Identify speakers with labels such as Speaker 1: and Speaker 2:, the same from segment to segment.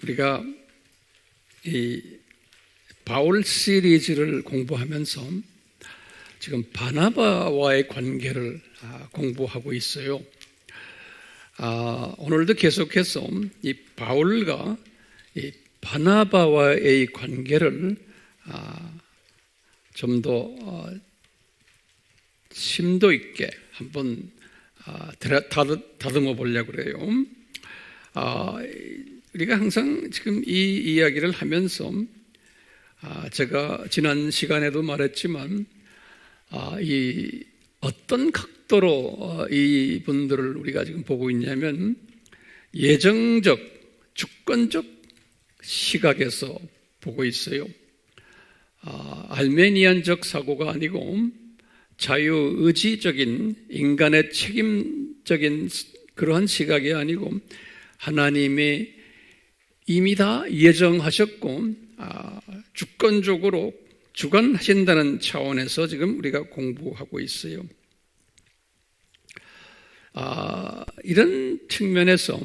Speaker 1: 우리가 이 바울 시리즈를 공부하면서 지금 바나바와의 관계를 공부하고 있어요. 오늘도 계속해서 이 바울과 이 바나바와의 관계를 좀 더 심도 있게 한번 다듬어 보려고 그래요. 우리가 항상 지금 이 이야기를 하면서 제가 지난 시간에도 말했지만 이 어떤 각도로 이분들을 우리가 지금 보고 있냐면 예정적, 주권적 시각에서 보고 있어요. 알메니안적 사고가 아니고 자유의지적인 인간의 책임적인 그러한 시각이 아니고 하나님이 이미 다 예정하셨고 주권적으로 주관하신다는 차원에서 지금 우리가 공부하고 있어요. 이런 측면에서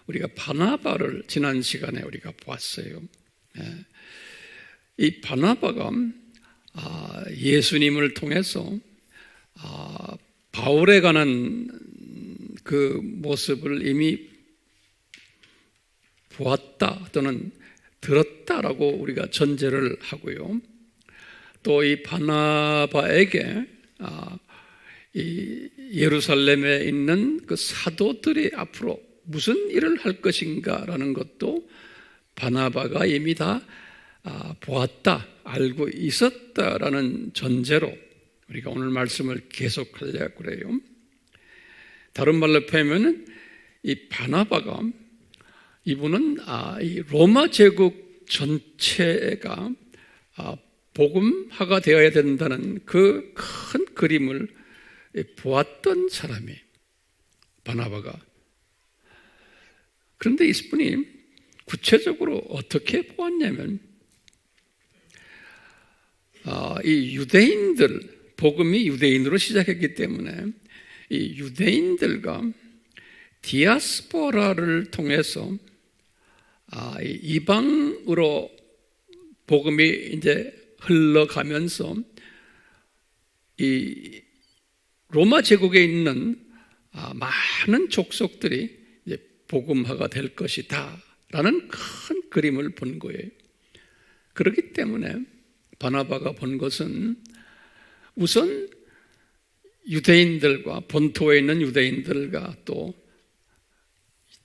Speaker 1: 우리가 바나바를 지난 시간에 우리가 보았어요. 이 바나바가 예수님을 통해서 바울에 관한 그 모습을 이미 보았다 또는 들었다라고 우리가 전제를 하고요. 또 이 바나바에게 이 예루살렘에 있는 그 사도들이 앞으로 무슨 일을 할 것인가라는 것도 바나바가 이미 다 보았다, 알고 있었다라는 전제로 우리가 오늘 말씀을 계속하려고 그래요. 다른 말로 표현하면 이 바나바가 이분은 이 로마 제국 전체가 복음화가 되어야 된다는 그 큰 그림을 보았던 사람이 바나바가. 그런데 이분이 구체적으로 어떻게 보았냐면 이 유대인들, 복음이 유대인으로 시작했기 때문에 이 유대인들과 디아스포라를 통해서 이방으로 복음이 이제 흘러가면서 이 로마 제국에 있는 많은 족속들이 이제 복음화가 될 것이다라는 큰 그림을 본 거예요. 그렇기 때문에 바나바가 본 것은 우선 유대인들과 본토에 있는 유대인들과 또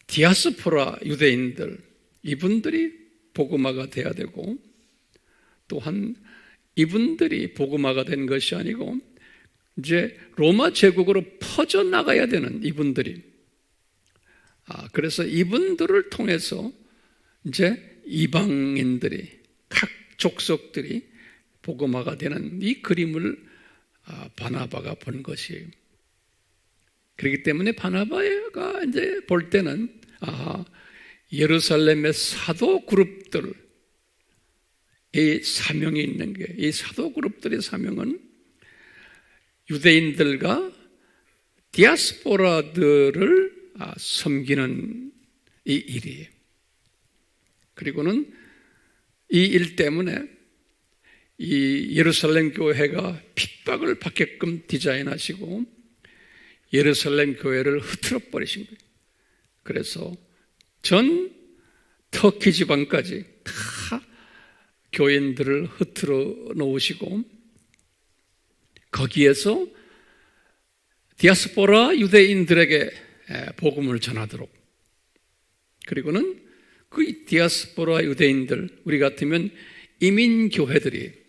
Speaker 1: 디아스포라 유대인들, 이분들이 복음화가 돼야 되고, 또한 이분들이 복음화가 된 것이 아니고 이제 로마 제국으로 퍼져나가야 되는 이분들이, 그래서 이분들을 통해서 이제 이방인들이, 각 족속들이 복음화가 되는 이 그림을 바나바가 본 것이에요. 그렇기 때문에 바나바가 이제 볼 때는 예루살렘의 사도 그룹들, 이 사명이 있는 게, 이 사도 그룹들의 사명은 유대인들과 디아스포라들을 섬기는 이 일이에요. 그리고는 이 일 때문에 이 예루살렘 교회가 핍박을 받게끔 디자인하시고 예루살렘 교회를 흐트러 버리신 거예요. 그래서 전 터키 지방까지 다 교인들을 흐트러 놓으시고 거기에서 디아스포라 유대인들에게 복음을 전하도록, 그리고는 그 디아스포라 유대인들, 우리 같으면 이민교회들,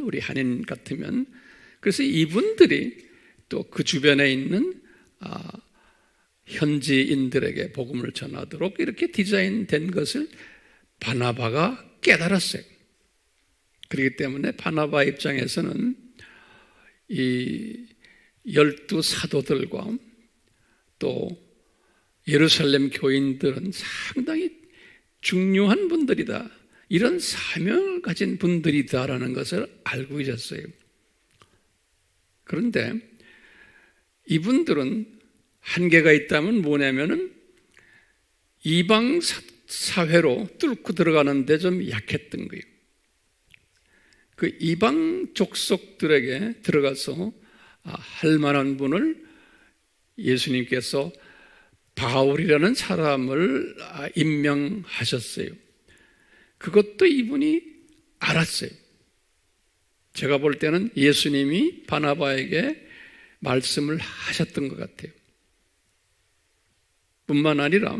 Speaker 1: 우리 한인 같으면, 그래서 이분들이 또 그 주변에 있는 현지인들에게 복음을 전하도록 이렇게 디자인된 것을 바나바가 깨달았어요. 그렇기 때문에 바나바 입장에서는 이 12 사도들과 또 예루살렘 교인들은 상당히 중요한 분들이다, 이런 사명을 가진 분들이다라는 것을 알고 있었어요. 그런데 이분들은 한계가 있다면 뭐냐면은 이방 사회로 뚫고 들어가는데 좀 약했던 거예요. 그 이방 족속들에게 들어가서 할 만한 분을 예수님께서 바울이라는 사람을 임명하셨어요. 그것도 이분이 알았어요. 제가 볼 때는 예수님이 바나바에게 말씀을 하셨던 것 같아요. 뿐만 아니라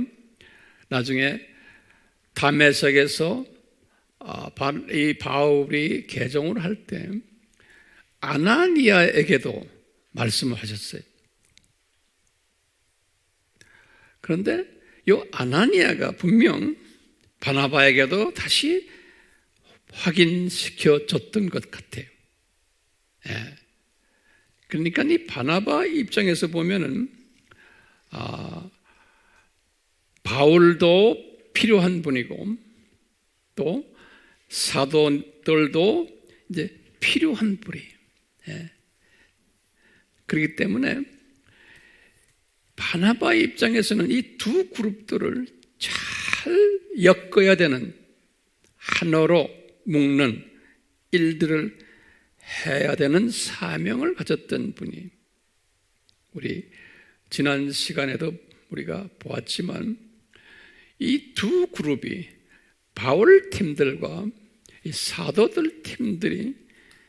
Speaker 1: 나중에 다메섹에서 이 바울이 개종을 할 때 아나니아에게도 말씀을 하셨어요. 그런데 이 아나니아가 분명 바나바에게도 다시 확인시켜 줬던 것 같아요. 그러니까 이 바나바 입장에서 보면은 바울도 필요한 분이고 또 사도들도 이제 필요한 분이에요. 그렇기 때문에 바나바 입장에서는 이 두 그룹들을 잘 엮어야 되는, 하나로 묶는 일들을 해야 되는 사명을 가졌던 분이, 우리 지난 시간에도 우리가 보았지만 이 두 그룹이, 바울 팀들과 이 사도들 팀들이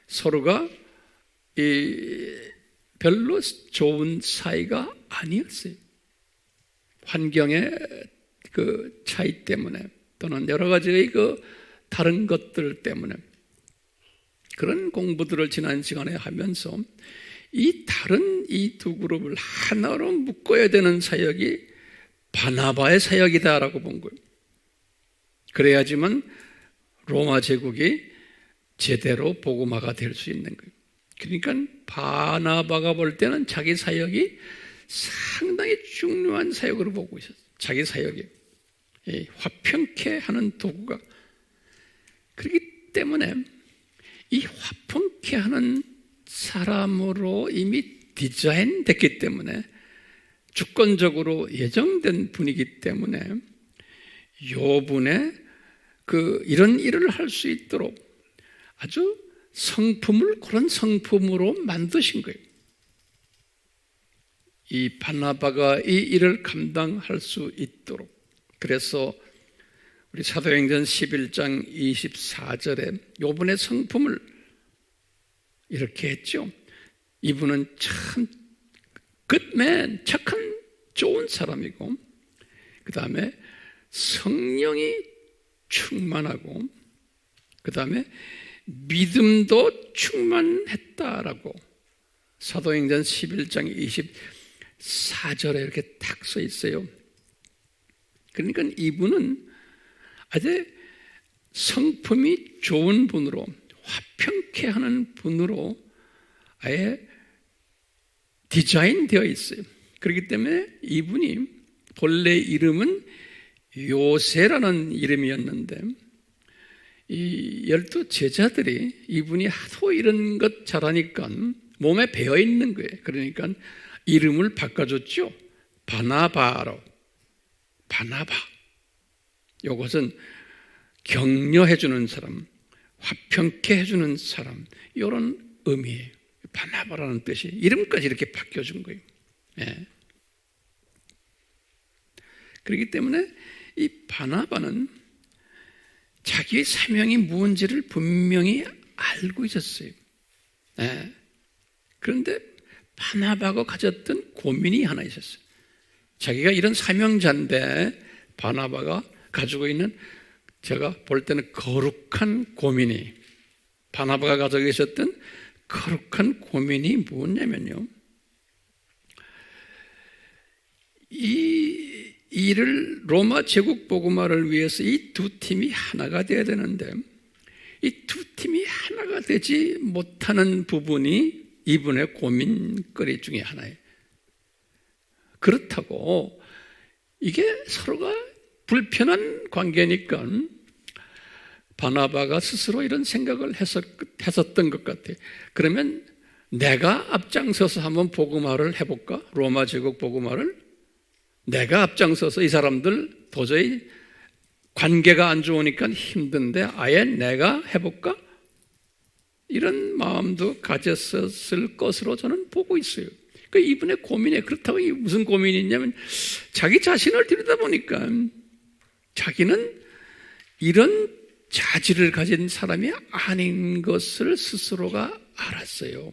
Speaker 1: 서로가 별로 좋은 사이가 아니었어요. 환경의 그 차이 때문에 또는 여러 가지의 그 다른 것들 때문에 그런 공부들을 지난 시간에 하면서 이 다른 이 두 그룹을 하나로 묶어야 되는 사역이 바나바의 사역이다라고 본 거예요. 그래야지만 로마 제국이 제대로 복음화가 될 수 있는 거예요. 그러니까 바나바가 볼 때는 자기 사역이 상당히 중요한 사역으로 보고 있었어요. 자기 사역이 화평케 하는 도구가. 그렇기 때문에 이 화평케 하는 사람으로 이미 디자인됐기 때문에, 주권적으로 예정된 분이기 때문에 요분의 이런 일을 할 수 있도록 아주 성품을 그런 성품으로 만드신 거예요. 이 바나바가 이 일을 감당할 수 있도록. 그래서 우리 사도행전 11장 24절에 요분의 성품을 이렇게 했죠. 이분은 참 굿맨, 착한 좋은 사람이고, 그 다음에 성령이 충만하고, 그 다음에 믿음도 충만했다라고 사도행전 11장 24절에 이렇게 딱 써 있어요. 그러니까 이분은 아주 성품이 좋은 분으로, 화평케 하는 분으로 아예 디자인되어 있어요. 그렇기 때문에 이분이 본래 이름은 요새라는 이름이었는데, 이 12 제자들이 이분이 하도 이런 것 잘하니까 몸에 배어 있는 거예요. 그러니까 이름을 바꿔줬죠. 바나바로. 바나바. 이것은 격려해주는 사람, 화평케 해주는 사람, 이런 의미예요. 바나바라는 뜻이 이름까지 이렇게 바뀌어준 거예요. 그렇기 때문에 이 바나바는 자기의 사명이 무언지를 분명히 알고 있었어요. 그런데 바나바가 가졌던 고민이 하나 있었어요. 자기가 이런 사명자인데 바나바가 가지고 있는, 제가 볼 때는 거룩한 고민이, 바나바가 가지고 있었던 거룩한 고민이 뭐냐면요, 이 일을 로마 제국 복음화를 위해서 이 두 팀이 하나가 돼야 되는데 이 두 팀이 하나가 되지 못하는 부분이 이분의 고민거리 중에 하나예요. 그렇다고 이게 서로가 불편한 관계니까 바나바가 스스로 이런 생각을 했었던 것 같아요. 그러면 내가 앞장서서 한번 복음화를 해볼까? 로마 제국 복음화를? 내가 앞장서서 이 사람들 도저히 관계가 안 좋으니까 힘든데 아예 내가 해볼까? 이런 마음도 가졌었을 것으로 저는 보고 있어요. 그 이분의 고민에, 그렇다고 무슨 고민이 있냐면 자기 자신을 들여다보니까 자기는 이런 자질을 가진 사람이 아닌 것을 스스로가 알았어요.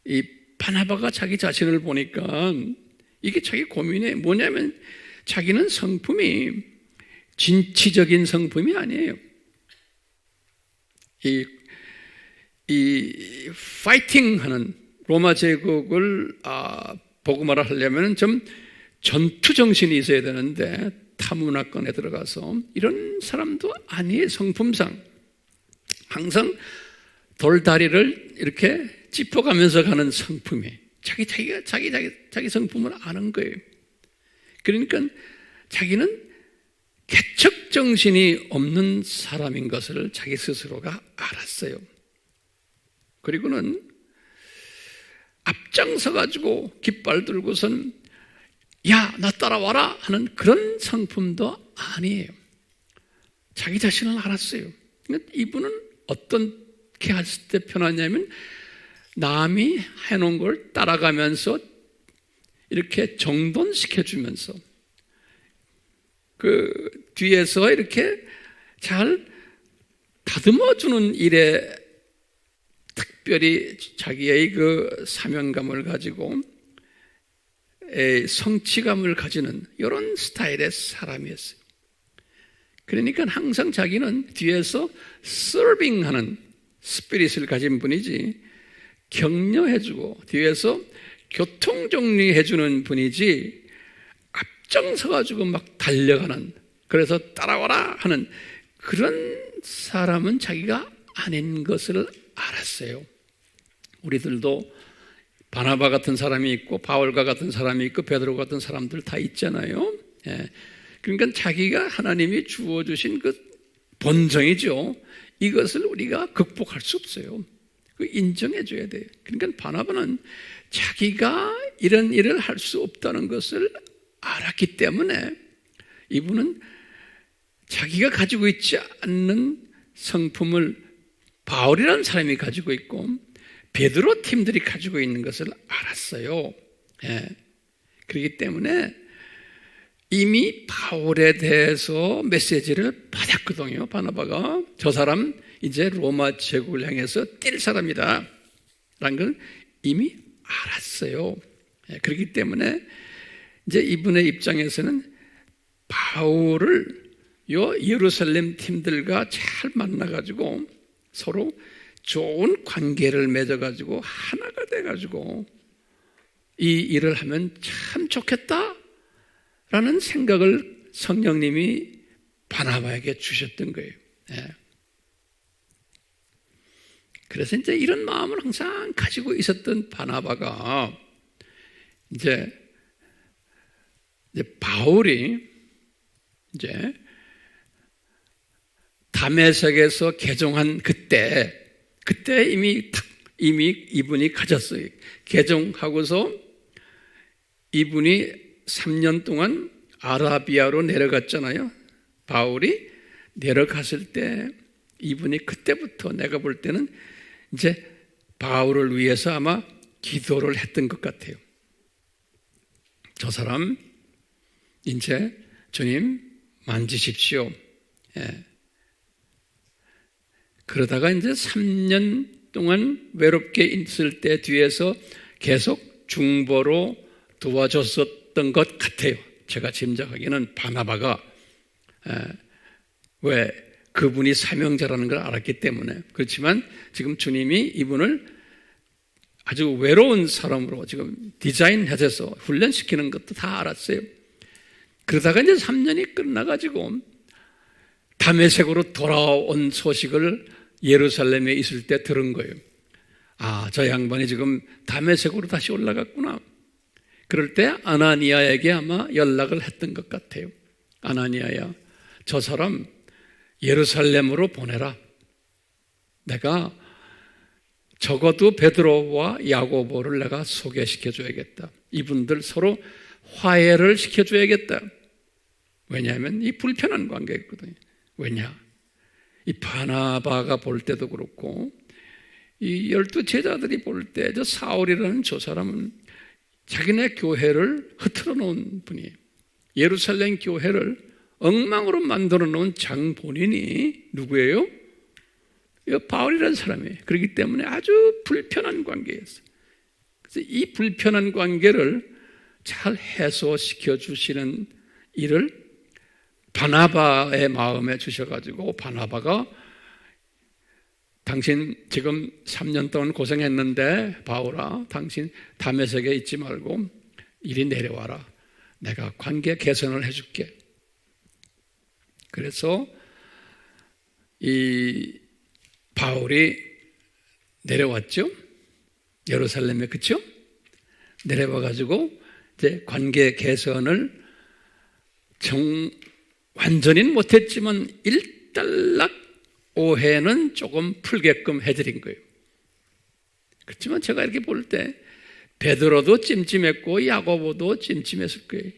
Speaker 1: 이 바나바가 자기 자신을 보니까 이게 자기 고민이 뭐냐면 자기는 성품이 진취적인 성품이 아니에요. 이 파이팅하는 로마 제국을 복음화를 하려면 좀 전투 정신이 있어야 되는데 타문화권에 들어가서 이런 사람도 아니에요. 성품상 항상 돌다리를 이렇게 짚어가면서 가는 성품이 자기 성품을 아는 거예요. 그러니까 자기는 개척 정신이 없는 사람인 것을 자기 스스로가 알았어요. 그리고는 앞장서 가지고 깃발 들고선 야, 나 따라와라 하는 그런 성품도 아니에요. 자기 자신을 알았어요. 그러니까 이분은 어떻게 했을 때 편하냐면 남이 해놓은 걸 따라가면서 이렇게 정돈시켜주면서 그 뒤에서 이렇게 잘 다듬어주는 일에 특별히 자기의 그 사명감을 가지고 성취감을 가지는 이런 스타일의 사람이었어요. 그러니까 항상 자기는 뒤에서 서빙하는 스피릿을 가진 분이지 격려해주고 뒤에서 교통정리해주는 분이지 앞장서가지고 막 달려가는, 그래서 따라와라 하는 그런 사람은 자기가 아닌 것을 알았어요. 우리들도 바나바 같은 사람이 있고 바울과 같은 사람이 있고 베드로 같은 사람들 다 있잖아요. 예. 그러니까 자기가 하나님이 주어주신 그 본성이죠. 이것을 우리가 극복할 수 없어요. 인정해줘야 돼요. 그러니까 바나바는 자기가 이런 일을 할 수 없다는 것을 알았기 때문에 이분은 자기가 가지고 있지 않는 성품을 바울이라는 사람이 가지고 있고 베드로 팀들이 가지고 있는 것을 알았어요. 예. 그렇기 때문에 이미 바울에 대해서 메시지를 받았거든요. 바나바가 저 사람 이제 로마 제국을 향해서 뛸 사람이다 라는 걸 이미 알았어요. 예. 그렇기 때문에 이제 이분의 입장에서는 바울을 예루살렘 팀들과 잘 만나가지고 서로 좋은 관계를 맺어가지고 하나가 돼가지고 이 일을 하면 참 좋겠다라는 생각을 성령님이 바나바에게 주셨던 거예요. 예. 그래서 이제 이런 마음을 항상 가지고 있었던 바나바가 이제 바울이 이제 다메섹에서 개종한 그때 이미 이분이 가졌어요. 개종하고서 이분이 3년 동안 아라비아로 내려갔잖아요. 바울이 내려갔을 때 이분이 그때부터 내가 볼 때는 이제 바울을 위해서 아마 기도를 했던 것 같아요. 저 사람 이제 주님 만지십시오. 예. 그러다가 이제 3년 동안 외롭게 있을 때 뒤에서 계속 중보로 도와줬었던 것 같아요. 제가 짐작하기에는 바나바가 왜 그분이 사명자라는 걸 알았기 때문에. 그렇지만 지금 주님이 이분을 아주 외로운 사람으로 지금 디자인해서 훈련시키는 것도 다 알았어요. 그러다가 이제 3년이 끝나가지고 다메섹으로 돌아온 소식을 예루살렘에 있을 때 들은 거예요. 아, 저 양반이 지금 다메섹으로 다시 올라갔구나. 그럴 때 아나니아에게 아마 연락을 했던 것 같아요. 아나니아야, 저 사람 예루살렘으로 보내라. 내가 적어도 베드로와 야고보를 내가 소개시켜줘야겠다. 이분들 서로 화해를 시켜줘야겠다. 왜냐하면 이 불편한 관계거든요. 왜냐? 이 바나바가 볼 때도 그렇고 이 12 제자들이 볼 때 저 사울이라는 저 사람은 자기네 교회를 흐트러 놓은 분이에요. 예루살렘 교회를 엉망으로 만들어 놓은 장 본인이 누구예요? 이 바울이라는 사람이에요. 그렇기 때문에 아주 불편한 관계였어요. 그래서 이 불편한 관계를 잘 해소시켜 주시는 일을 바나바의 마음에 주셔가지고 바나바가 당신 지금 3년 동안 고생했는데 바울아 당신 다메섹에 있지 말고 이리 내려와라. 내가 관계 개선을 해줄게. 그래서 이 바울이 내려왔죠. 예루살렘에 그렇죠? 내려와가지고 이제 관계 개선을 완전히는 못했지만 일단락 오해는 조금 풀게끔 해드린 거예요. 그렇지만 제가 이렇게 볼 때 베드로도 찜찜했고 야고보도 찜찜했을 거예요.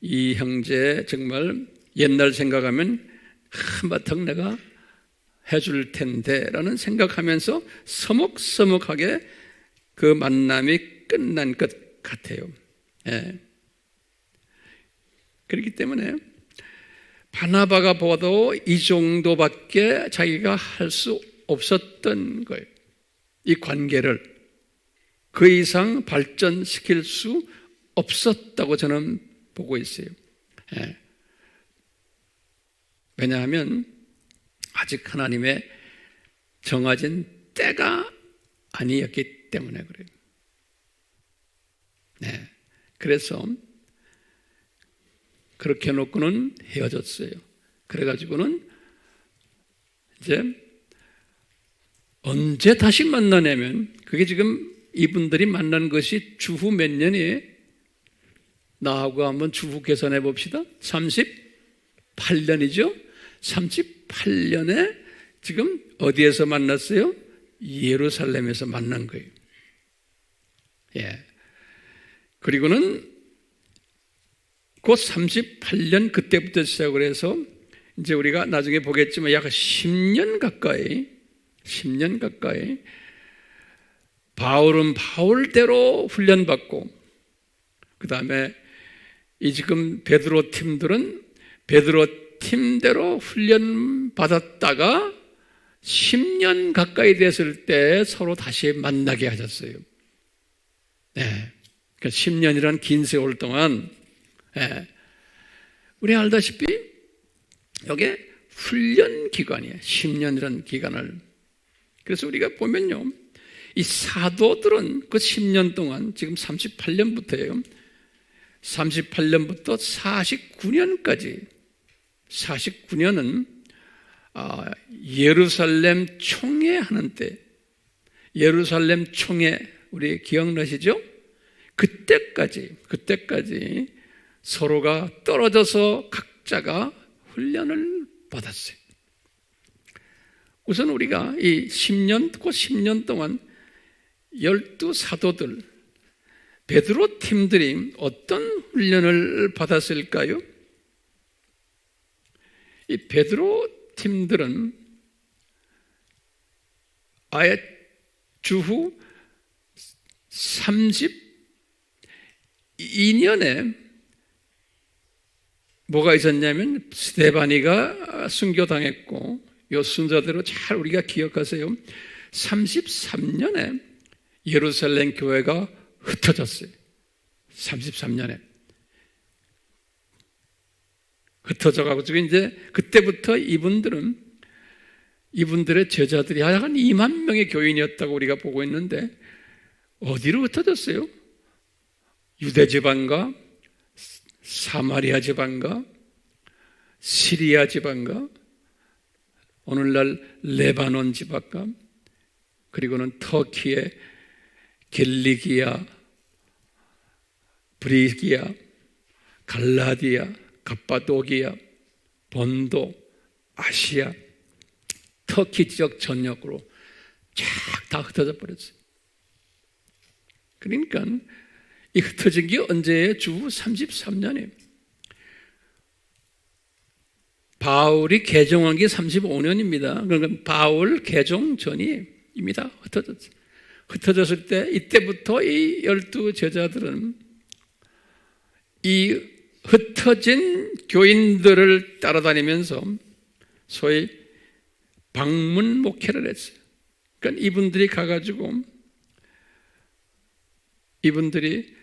Speaker 1: 이 형제 정말 옛날 생각하면 한바탕 내가 해줄 텐데 라는 생각하면서 서먹서먹하게 그 만남이 끝난 것 같아요. 예. 그렇기 때문에 바나바가 봐도 이 정도밖에 자기가 할 수 없었던 거예요. 이 관계를 그 이상 발전시킬 수 없었다고 저는 보고 있어요. 예. 왜냐하면 아직 하나님의 정해진 때가 아니었기 때문에 그래요. 네. 그래서 그렇게 해놓고는 헤어졌어요. 그래가지고는 이제 언제 다시 만나냐면 그게 지금 이분들이 만난 것이 주후 몇 년이에요? 나하고 한번 주후 계산해 봅시다. 38년이죠? 38년에 지금 어디에서 만났어요? 예루살렘에서 만난 거예요. 예. 그리고는 그 38년 그때부터 시작을 해서 이제 우리가 나중에 보겠지만 약 10년 가까이 바울은 바울대로 훈련받고 그 다음에 이 지금 베드로 팀들은 베드로 팀대로 훈련받았다가 10년 가까이 됐을 때 서로 다시 만나게 하셨어요. 네. 그러니까 10년이란 긴 세월 동안 예. 우리 알다시피 이게 훈련 기간이에요. 10년이라는 기간을. 그래서 우리가 보면요, 이 사도들은 그 10년 동안 지금 38년부터예요. 38년부터 49년까지 49년은 예루살렘 총회하는 때 예루살렘 총회 우리 기억나시죠? 그때까지 서로가 떨어져서 각자가 훈련을 받았어요. 우선 우리가 이 10년 동안 12 사도들, 베드로 팀들이 어떤 훈련을 받았을까요? 이 베드로 팀들은 아예 주후 32년에 뭐가 있었냐면 스데바니가 순교당했고 요 순서대로 잘 우리가 기억하세요. 33년에 예루살렘 교회가 흩어졌어요. 33년에 흩어져가지고 이제 그때부터 이분들의 제자들이 약 한 2만 명의 교인이었다고 우리가 보고 있는데 어디로 흩어졌어요? 유대 지방과 사마리아 지방과 시리아 지방과 오늘날 레바논 지방과 그리고는 터키의 길리기아, 브리기아, 갈라디아, 갑바도기아, 본도, 아시아, 터키 지역 전역으로 쫙 다 흩어져 버렸어요. 그러니까 이 흩어진 게 언제예요? 주 33년이에요. 바울이 개종한 게 35년입니다. 그러니까 바울 개종 전이 이미 다 흩어졌어요. 흩어졌을 때 이때부터 이 12 제자들은 이 흩어진 교인들을 따라다니면서 소위 방문 목회를 했어요. 그러니까 이분들이 가가지고 이분들이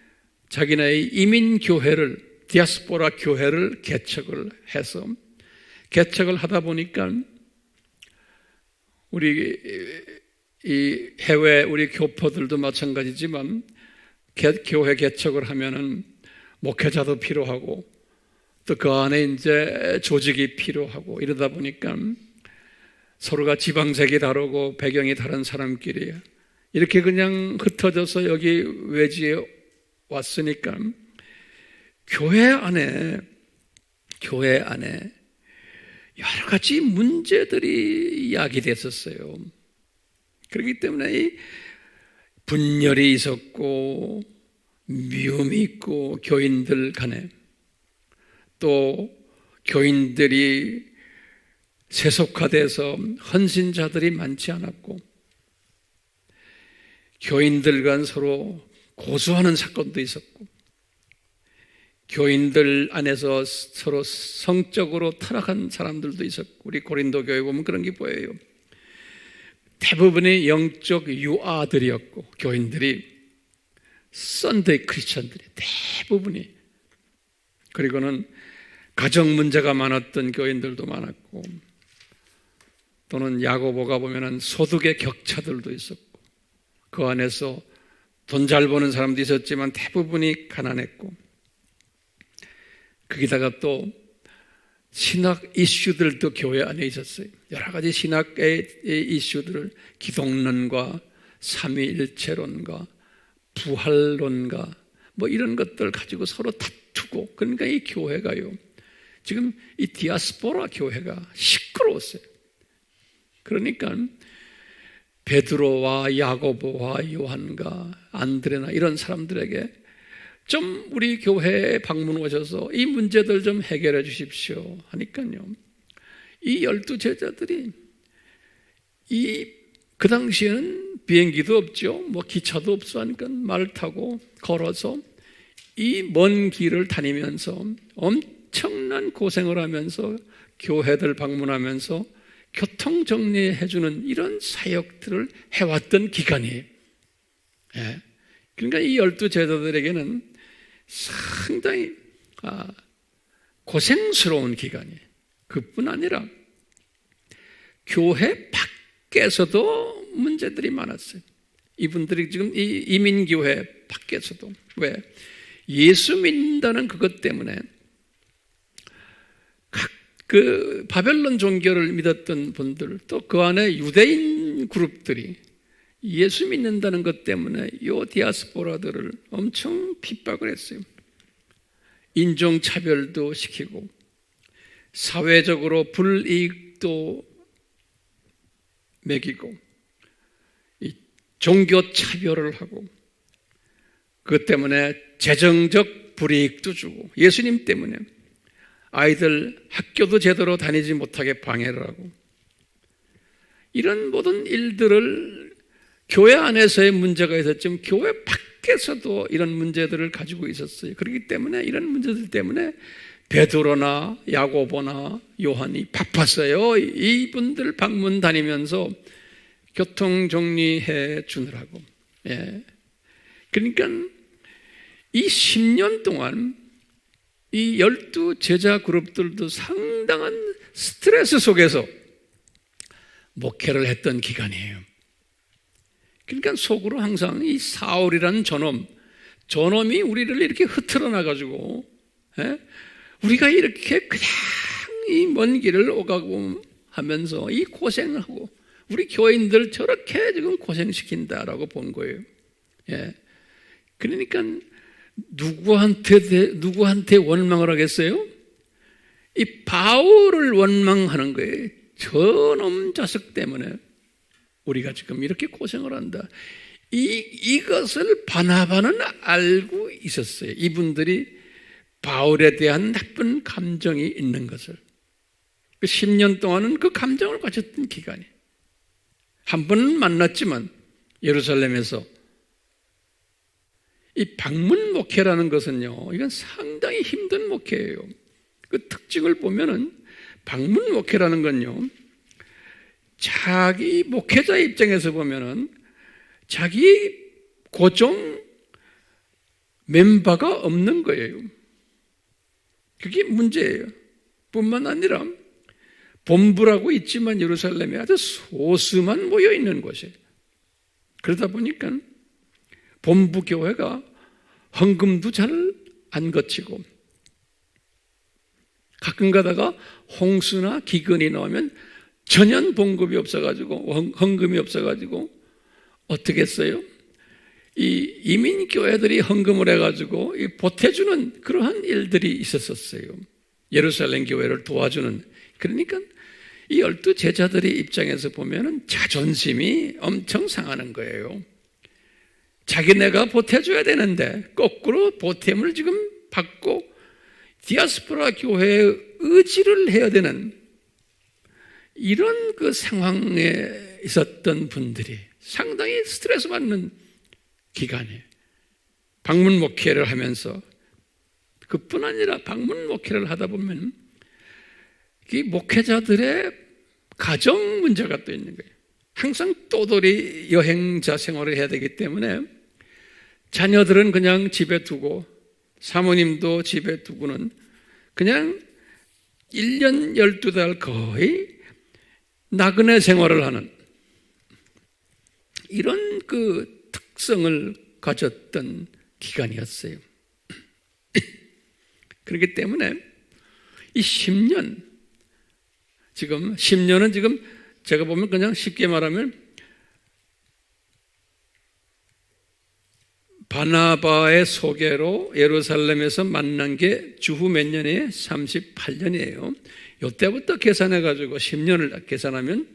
Speaker 1: 자기네의 이민교회를, 디아스포라 교회를 개척을 해서 개척을 하다 보니까 우리 이 해외 우리 교포들도 마찬가지지만 교회 개척을 하면은 목회자도 필요하고 또 그 안에 이제 조직이 필요하고 이러다 보니까 서로가 지방색이 다르고 배경이 다른 사람끼리 이렇게 그냥 흩어져서 여기 외지에 왔으니까 교회 안에 여러 가지 문제들이 야기됐었어요. 그렇기 때문에 이 분열이 있었고 미움이 있고 교인들 간에 또 교인들이 세속화돼서 헌신자들이 많지 않았고 교인들 간 서로 고소하는 사건도 있었고 교인들 안에서 서로 성적으로 타락한 사람들도 있었고 우리 고린도 교회 보면 그런 게 보여요. 대부분이 영적 유아들이었고 교인들이 썬데이 크리스천들이 대부분이 그리고는 가정 문제가 많았던 교인들도 많았고 또는 야고보가 보면은 소득의 격차들도 있었고 그 안에서 돈 잘 버는 사람도 있었지만 대부분이 가난했고 거기다가 또 신학 이슈들도 교회 안에 있었어요. 여러 가지 신학의 이슈들을 기독론과 삼위일체론과 부활론과 뭐 이런 것들 가지고 서로 다투고 그러니까 이 교회가요 지금 이 디아스포라 교회가 시끄러웠어요. 그러니까 베드로와 야고보와 요한과 안드레나 이런 사람들에게 좀 우리 교회에 방문 오셔서 이 문제들 좀 해결해 주십시오 하니까요 이 12 제자들이 그 당시에는 비행기도 없죠. 뭐 기차도 없어 하니까 말을 타고 걸어서 이 먼 길을 다니면서 엄청난 고생을 하면서 교회들 방문하면서 교통 정리해주는 이런 사역들을 해왔던 기간이에요. 예. 그러니까 이 12 제자들에게는 상당히 고생스러운 기간이에요. 그뿐 아니라 교회 밖에서도 문제들이 많았어요. 이분들이 지금 이 이민교회 밖에서도 왜? 예수 믿는다는 그것 때문에 그 바벨론 종교를 믿었던 분들 또 그 안에 유대인 그룹들이 예수 믿는다는 것 때문에 이 디아스포라들을 엄청 핍박을 했어요. 인종차별도 시키고 사회적으로 불이익도 매기고 종교차별을 하고 그것 때문에 재정적 불이익도 주고 예수님 때문에 아이들 학교도 제대로 다니지 못하게 방해를 하고 이런 모든 일들을 교회 안에서의 문제가 있었지만 교회 밖에서도 이런 문제들을 가지고 있었어요. 그렇기 때문에 이런 문제들 때문에 베드로나 야고보나 요한이 바빴어요. 이분들 방문 다니면서 교통 정리해 주느라고. 예. 그러니까 이 10년 동안 이 12 제자 그룹들도 상당한 스트레스 속에서 목회를 했던 기간이에요. 그러니까 속으로 항상 이 사울이라는 저놈이 우리를 이렇게 흐트러 놔가지고 우리가 이렇게 그냥 이 먼 길을 오가고 하면서 이 고생을 하고 우리 교인들 저렇게 지금 고생시킨다라고 본 거예요. 예. 그러니까 누구한테 원망을 하겠어요? 이 바울을 원망하는 거예요. 저놈 자식 때문에 우리가 지금 이렇게 고생을 한다. 이것을 바나바는 알고 있었어요. 이분들이 바울에 대한 나쁜 감정이 있는 것을. 10년 동안은 그 감정을 가졌던 기간이. 한 번은 만났지만 예루살렘에서 이 방문 목회라는 것은요, 이건 상당히 힘든 목회예요. 그 특징을 보면은 방문 목회라는 건요, 자기 목회자 입장에서 보면은 자기 고정 멤버가 없는 거예요. 그게 문제예요. 뿐만 아니라 본부라고 있지만 예루살렘에 아주 소수만 모여 있는 곳이에요. 그러다 보니까 본부 교회가 헌금도 잘 안 거치고 가끔 가다가 홍수나 기근이 나오면 전혀 봉급이 없어가지고 헌금이 없어가지고 어떻게 했어요? 이 이민교회들이 헌금을 해가지고 보태주는 그러한 일들이 있었어요. 예루살렘 교회를 도와주는. 그러니까 이 12 제자들의 입장에서 보면은 자존심이 엄청 상하는 거예요. 자기네가 보태줘야 되는데 거꾸로 보탬을 지금 받고 디아스포라 교회에 의지를 해야 되는 이런 그 상황에 있었던 분들이 상당히 스트레스 받는 기간이에요. 방문 목회를 하면서 그뿐 아니라 방문 목회를 하다 보면 이 목회자들의 가정 문제가 또 있는 거예요. 항상 떠돌이 여행자 생활을 해야 되기 때문에 자녀들은 그냥 집에 두고 사모님도 집에 두고는 그냥 1년 12달 거의 나그네 생활을 하는 이런 그 특성을 가졌던 기간이었어요. 그렇기 때문에 이 10년, 지금 10년은 지금 제가 보면 그냥 쉽게 말하면 바나바의 소개로 예루살렘에서 만난 게 주후 몇 년이에요? 38년이에요. 이때부터 계산해가지고 10년을 계산하면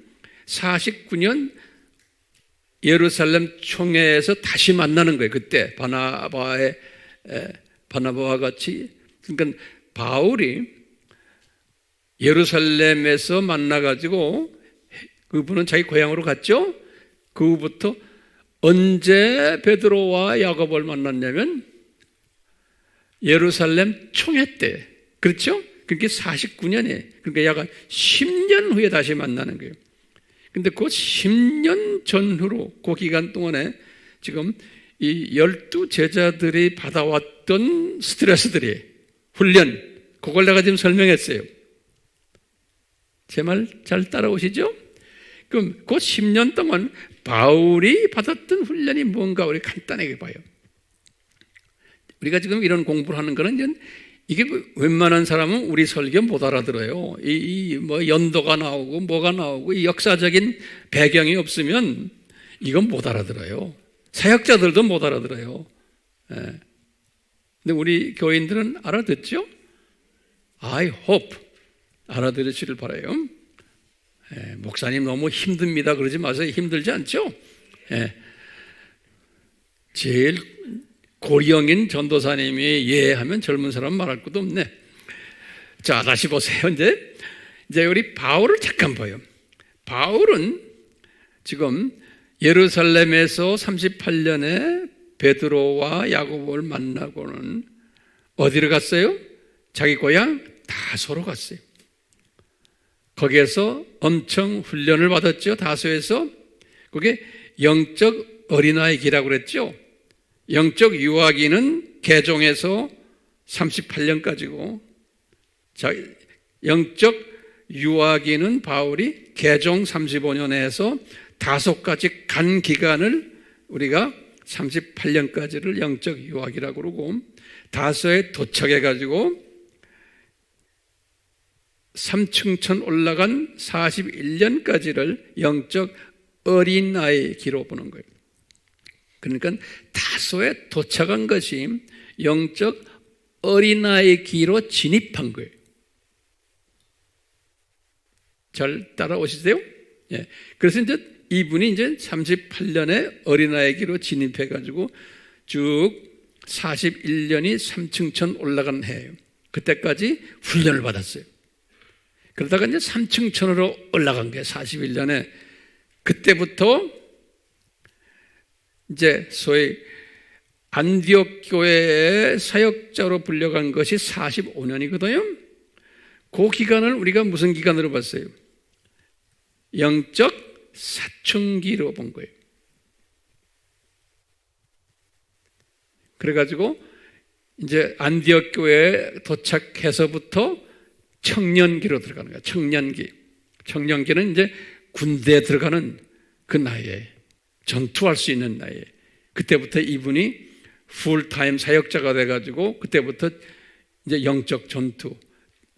Speaker 1: 49년 예루살렘 총회에서 다시 만나는 거예요. 그때 바나바와 같이. 그러니까 바울이 예루살렘에서 만나가지고 그분은 자기 고향으로 갔죠. 그 후부터 언제 베드로와 야고보를 만났냐면 예루살렘 총회 때. 그렇죠? 그게 49년이에요. 그러니까 약 10년 후에 다시 만나는 거예요. 근데 그 10년 전후로 그 기간 동안에 지금 이 12 제자들이 받아왔던 스트레스들이 훈련, 그걸 내가 지금 설명했어요. 제 말 잘 따라오시죠? 그럼 그 10년 동안 바울이 받았던 훈련이 뭔가 우리 간단하게 봐요. 우리가 지금 이런 공부를 하는 거는 이게 웬만한 사람은 우리 설교 못 알아들어요. 뭐 연도가 나오고 뭐가 나오고 이 역사적인 배경이 없으면 이건 못 알아들어요. 사역자들도 못 알아들어요. 예. 근데 우리 교인들은 알아듣죠? I hope 알아들으시길 바라요. 예. 목사님 너무 힘듭니다 그러지 마세요. 힘들지 않죠? 예. 제일 고령인 전도사님이 예 하면 젊은 사람 말할 것도 없네. 자, 다시 보세요. 이제 우리 바울을 잠깐 봐요. 바울은 지금 예루살렘에서 38년에 베드로와 야고보를 만나고는 어디로 갔어요? 자기 고향 다소로 갔어요. 거기에서 엄청 훈련을 받았죠. 다소에서. 그게 영적 어린아이 기라고 그랬죠. 영적 유아기는 개종에서 38년까지고, 자, 영적 유아기는 바울이 개종 35년에서 다소까지 간 기간을 우리가 38년까지를 영적 유아기라고 그러고, 다소에 도착해가지고 3층천 올라간 41년까지를 영적 어린아이 기로 보는 거예요. 그러니까 다소에 도착한 것이 영적 어린아이 기로 진입한 거예요. 잘 따라오시세요? 예. 그래서 이제 이분이 이제 38년에 어린아이기로 진입해가지고 쭉 41년이 3층천 올라간 해예요. 그때까지 훈련을 받았어요. 그러다가 이제 3층천으로 올라간 게 41년에 그때부터 이제 소위 안디옥 교회의 사역자로 불려간 것이 45년이거든요. 그 기간을 우리가 무슨 기간으로 봤어요? 영적 사춘기로 본 거예요. 그래가지고 이제 안디옥 교회에 도착해서부터 청년기로 들어가는 거예요. 청년기. 청년기는 이제 군대에 들어가는 그 나이에, 전투할 수 있는 나이에, 그때부터 이분이 풀타임 사역자가 돼가지고 그때부터 이제 영적 전투,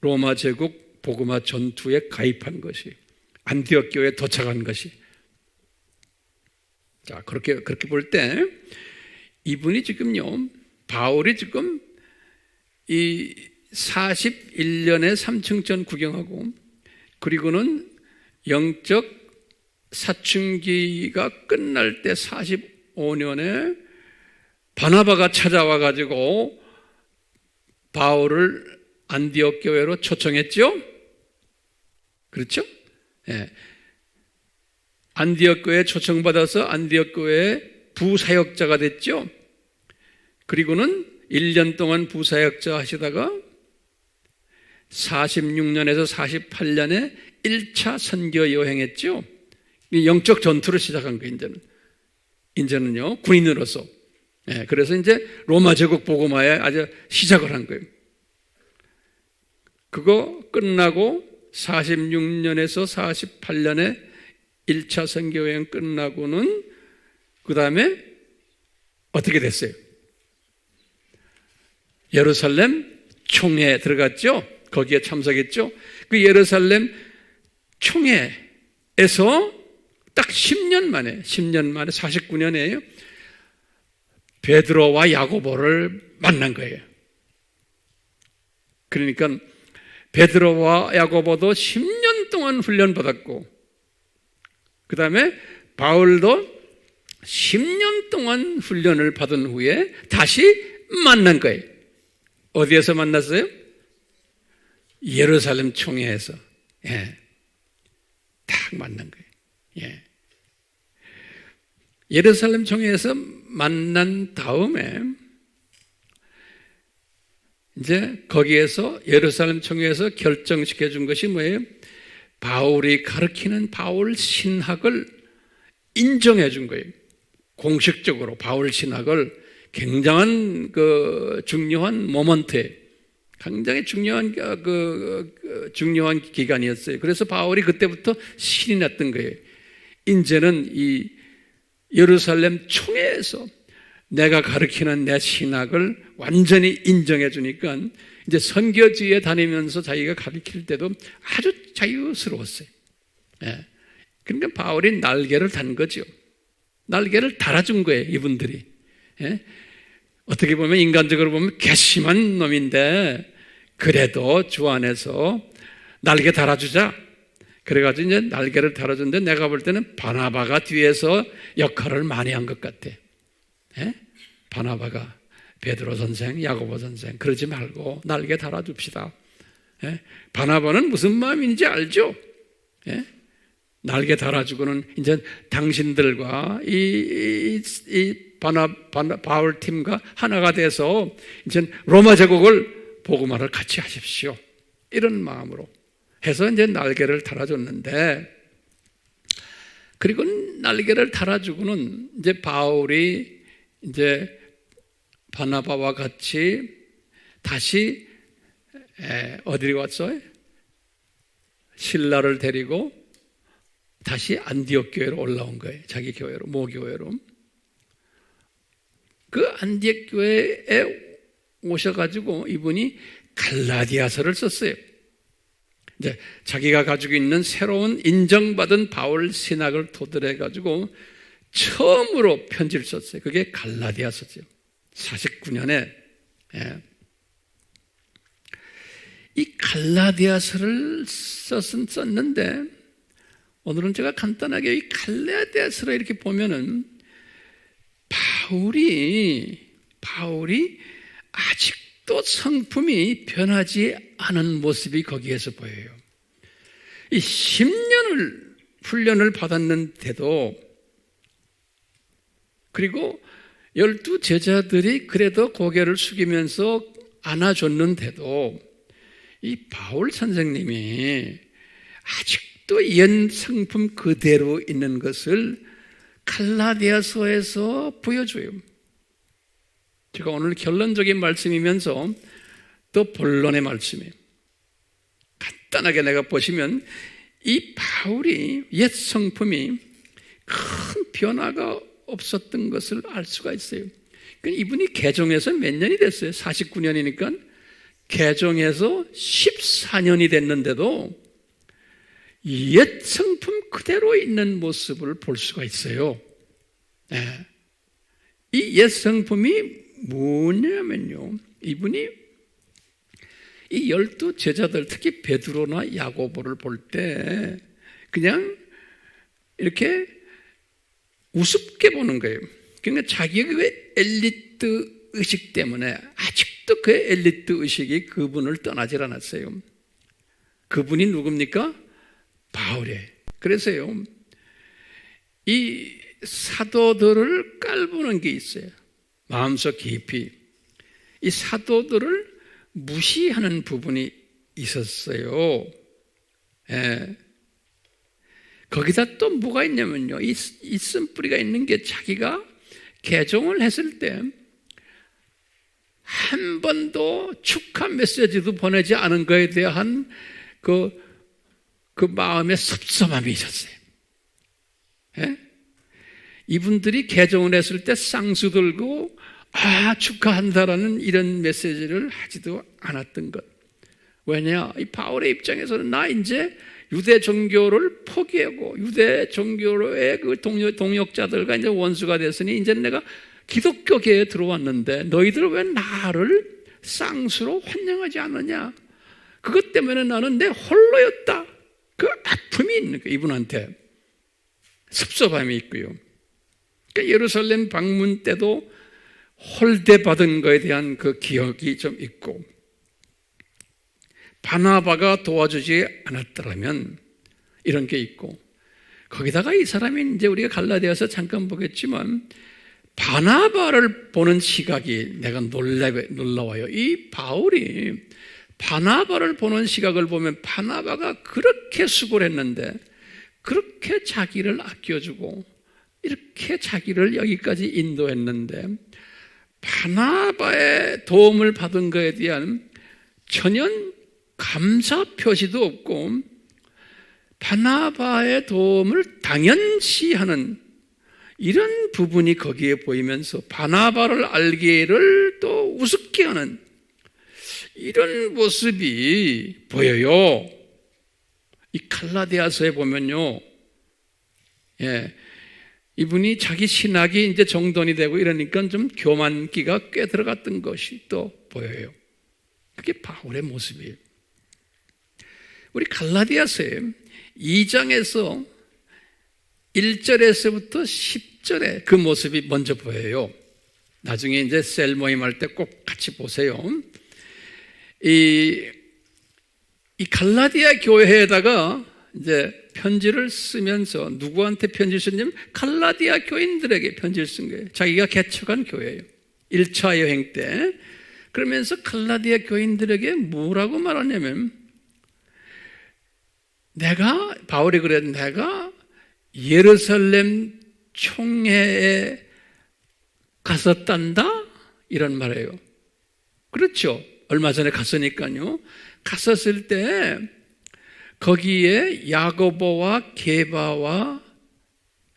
Speaker 1: 로마 제국 복음화 전투에 가입한 것이, 안디옥 교회에 도착한 것이. 자, 그렇게 볼 때 이분이 지금요, 바울이 지금 이 41년에 3층천 구경하고, 그리고는 영적 사춘기가 끝날 때 45년에 바나바가 찾아와 가지고 바울을 안디옥 교회로 초청했죠? 그렇죠? 예. 안디옥 교회에 초청받아서 안디옥 교회의 부사역자가 됐죠? 그리고는 1년 동안 부사역자 하시다가 46년에서 48년에 1차 선교 여행했죠? 영적 전투를 시작한 거예요, 이제는요, 군인으로서. 예, 그래서 이제 로마 제국 복음화에 아주 시작을 한 거예요. 그거 끝나고 46년에서 48년에 1차 선교 여행 끝나고는 그 다음에 어떻게 됐어요? 예루살렘 총회에 들어갔죠? 거기에 참석했죠? 그 예루살렘 총회에서 딱 10년 만에 49년이에요. 베드로와 야고보를 만난 거예요. 그러니까 베드로와 야고보도 10년 동안 훈련받았고, 그 다음에 바울도 10년 동안 훈련을 받은 후에 다시 만난 거예요. 어디에서 만났어요? 예루살렘 총회에서. 예. 딱 만난 거예요. 예. 예루살렘 총회에서 만난 다음에 이제 거기에서 예루살렘 총회에서 결정시켜 준 것이 뭐예요? 바울이 가르치는 바울 신학을 인정해 준 거예요. 공식적으로 바울 신학을 굉장한 그 중요한 모먼트에, 굉장히 중요한 중요한 기간이었어요. 그래서 바울이 그때부터 신이 났던 거예요. 이제는 이 예루살렘 총회에서 내가 가르치는 내 신학을 완전히 인정해 주니까 이제 선교지에 다니면서 자기가 가르칠 때도 아주 자유스러웠어요. 예. 그러니까 바울이 날개를 단 거죠. 날개를 달아준 거예요, 이분들이. 예? 어떻게 보면 인간적으로 보면 괘씸한 놈인데 그래도 주 안에서 날개 달아주자. 그래가지고 이제 날개를 달아줬는데 내가 볼 때는 바나바가 뒤에서 역할을 많이 한 것 같아. 예? 바나바가 베드로 선생, 야고보 선생 그러지 말고 날개 달아줍시다. 예? 바나바는 무슨 마음인지 알죠? 예? 날개 달아주고는 이제 당신들과 이 바울 팀과 하나가 돼서 이제 로마 제국을 복음화를 같이 하십시오. 이런 마음으로 해서 이제 날개를 달아줬는데, 그리고 날개를 달아주고는 이제 바울이 이제 바나바와 같이 다시 어디로 왔어요? 신라를 데리고 다시 안디옥 교회로 올라온 거예요. 자기 교회로, 모교회로. 그 안디옥 교회에 오셔가지고 이분이 갈라디아서를 썼어요. 이제 자기가 가지고 있는 새로운 인정받은 바울 신학을 토대해가지고 처음으로 편지를 썼어요. 그게 갈라디아서죠. 49년에. 예. 이 갈라디아서를 썼는데 오늘은 제가 간단하게 이 갈라디아서를 이렇게 보면은 바울이 아직도 성품이 변하지 않은 모습이 거기에서 보여요. 이 10년을 훈련을 받았는데도, 그리고 12 제자들이 그래도 고개를 숙이면서 안아줬는데도 이 바울 선생님이 아직도 옛 성품 그대로 있는 것을 갈라디아서에서 보여줘요. 제가 오늘 결론적인 말씀이면서 또 본론의 말씀이에요. 간단하게 내가 보시면 이 바울이 옛 성품이 큰 변화가 없었던 것을 알 수가 있어요. 이분이 개종해서 몇 년이 됐어요? 49년이니까 개종해서 14년이 됐는데도 옛 성품 그대로 있는 모습을 볼 수가 있어요. 이 옛 성품이 뭐냐면요, 이분이 이 12 제자들, 특히 베드로나 야고보를 볼 때 그냥 이렇게 우습게 보는 거예요. 그러니까 자기의 그 엘리트 의식 때문에 아직도 그 엘리트 의식이 그분을 떠나질 않았어요. 그분이 누굽니까? 바울이에요. 그래서요, 이 사도들을 깔보는 게 있어요. 마음속 깊이 이 사도들을 무시하는 부분이 있었어요. 거기다 또 뭐가 있냐면요, 이 쓴뿌리가 있는 게 자기가 개종을 했을 때 한 번도 축하 메시지도 보내지 않은 것에 대한 그 마음의 섭섭함이 있었어요. 이분들이 개종을 했을 때 쌍수 들고 축하한다라는 이런 메시지를 하지도 않았던 것. 왜냐? 이 바울의 입장에서는 나 이제 유대 종교를 포기하고 유대 종교의 그 동역자들과 이제 원수가 됐으니 이제 내가 기독교계에 들어왔는데 너희들 왜 나를 쌍수로 환영하지 않느냐? 그것 때문에 나는 내 홀로였다. 그 아픔이 있는 거예요. 이분한테 섭섭함이 있고요. 그러니까 예루살렘 방문 때도 홀대받은 것에 대한 그 기억이 좀 있고, 바나바가 도와주지 않았더라면 이런 게 있고, 거기다가 이 사람이 이제 우리가 갈라디아서 잠깐 보겠지만 바나바를 보는 시각이 내가 놀라워요. 이 바울이 바나바를 보는 시각을 보면 바나바가 그렇게 수고를 했는데, 그렇게 자기를 아껴주고 이렇게 자기를 여기까지 인도했는데 바나바의 도움을 받은 것에 대한 전혀 감사 표시도 없고 바나바의 도움을 당연시하는 이런 부분이 거기에 보이면서 바나바를 알기를 또 우습게 하는 이런 모습이 보여요. 이 갈라디아서에 보면요, 이분이 자기 신학이 이제 정돈이 되고 이러니까 좀 교만기가 꽤 들어갔던 것이 또 보여요. 그게 바울의 모습이에요. 우리 갈라디아서에 2장에서 1절에서부터 10절에 그 모습이 먼저 보여요. 나중에 이제 셀 모임할 때 꼭 같이 보세요. 이 갈라디아 교회에다가 이제 편지를 쓰면서 누구한테 편지를 썼냐면 갈라디아 교인들에게 편지를 쓴 거예요. 자기가 개척한 교회예요. 1차 여행 때. 그러면서 갈라디아 교인들에게 뭐라고 말하냐면, 바울이 그래, 내가 예루살렘 총회에 갔었단다? 이런 말이에요. 그렇죠. 얼마 전에 갔으니까요. 갔었을 때 거기에 야고보와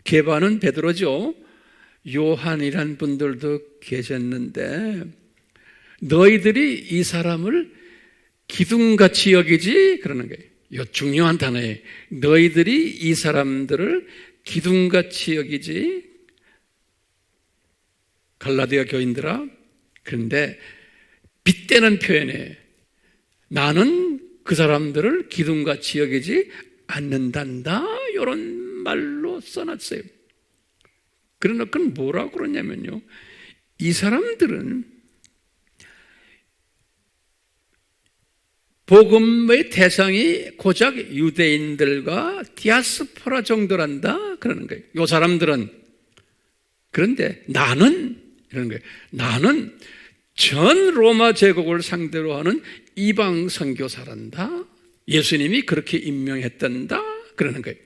Speaker 1: 게바는 베드로죠. 요한이란 분들도 계셨는데 너희들이 이 사람을 기둥같이 여기지? 그러는 거예요. 이 중요한 단어예요. 너희들이 이 사람들을 기둥같이 여기지? 갈라디아 교인들아. 그런데 빗대는 표현이에요. 나는 그 사람들을 기둥같이 여기지 않는단다, 이런 말로 써놨어요. 그러니까 뭐라고 그러냐면요, 이 사람들은 복음의 대상이 고작 유대인들과 디아스포라 정도란다 그러는 거예요. 이 사람들은. 그런데 나는 이러는 거예요. 나는 전 로마 제국을 상대로 하는 이방 선교사란다. 예수님이 그렇게 임명했단다 그러는 거예요.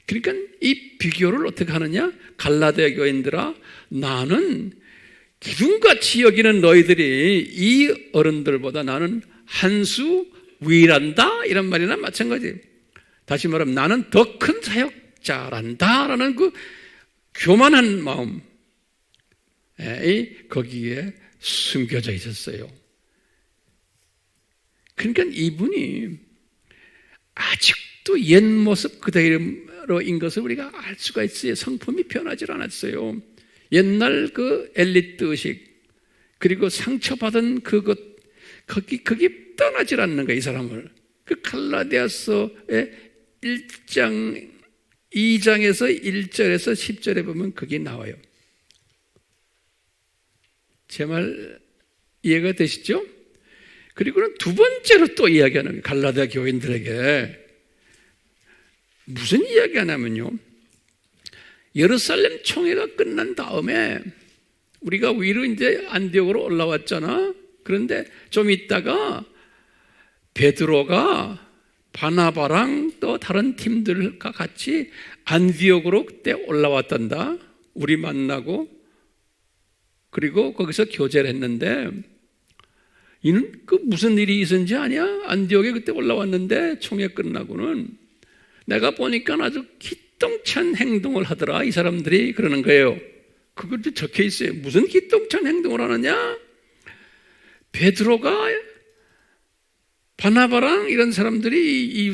Speaker 1: 그러니까 이 비교를 어떻게 하느냐? 갈라디아 교인들아, 나는 기둥같이 여기는 너희들이 이 어른들보다 나는 한 수 위란다, 이런 말이나 마찬가지예요. 다시 말하면 나는 더 큰 사역자란다 라는 그 교만한 마음이 거기에 숨겨져 있었어요. 그러니까 이분이 아직도 옛 모습 그대로인 것을 우리가 알 수가 있어요. 성품이 변하지 않았어요. 옛날 그 엘리트 의식, 그리고 상처받은 그것, 거기 떠나질 않는 거예요, 이 사람을. 그 갈라디아서의 1장 2장에서 1절에서 10절에 보면 그게 나와요. 제 말 이해가 되시죠? 그리고는 두 번째로 또 이야기하는 거예요. 갈라디아 교인들에게 무슨 이야기 하냐면요, 예루살렘 총회가 끝난 다음에 우리가 위로 이제 안디옥으로 올라왔잖아. 그런데 좀 있다가 베드로가 바나바랑 또 다른 팀들과 같이 안디옥으로 그때 올라왔단다. 우리 만나고, 그리고 거기서 교제를 했는데, 이는 그 무슨 일이 있었는지 아냐? 안디옥에 그때 올라왔는데 총회 끝나고는 내가 보니까 아주 기똥찬 행동을 하더라, 이 사람들이. 그러는 거예요. 그것도 적혀 있어요. 무슨 기똥찬 행동을 하느냐? 베드로가 바나바랑 이런 사람들이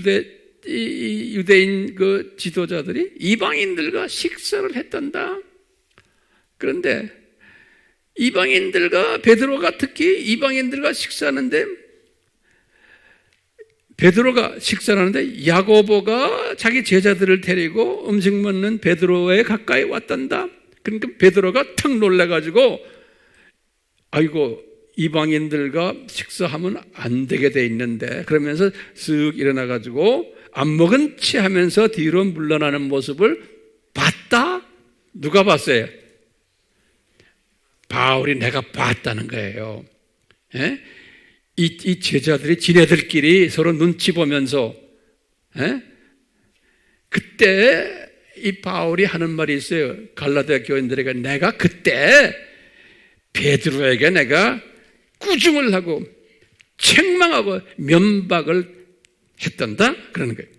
Speaker 1: 유대인 그 지도자들이 이방인들과 식사를 했단다. 그런데 이방인들과, 베드로가 특히 이방인들과 식사하는데, 베드로가 식사를 하는데 야고보가 자기 제자들을 데리고 음식 먹는 베드로에 가까이 왔단다. 그러니까 베드로가 탁 놀라가지고, 아이고, 이방인들과 식사하면 안 되게 돼 있는데, 그러면서 쓱 일어나가지고 안 먹은 채 하면서 뒤로 물러나는 모습을 봤다? 누가 봤어요? 바울이 내가 봤다는 거예요. 예? 이 제자들이 지네들끼리 서로 눈치 보면서, 예? 그때 이 바울이 하는 말이 있어요. 갈라디아 교인들에게 내가 그때 베드로에게 내가 꾸중을 하고 책망하고 면박을 했단다 그러는 거예요.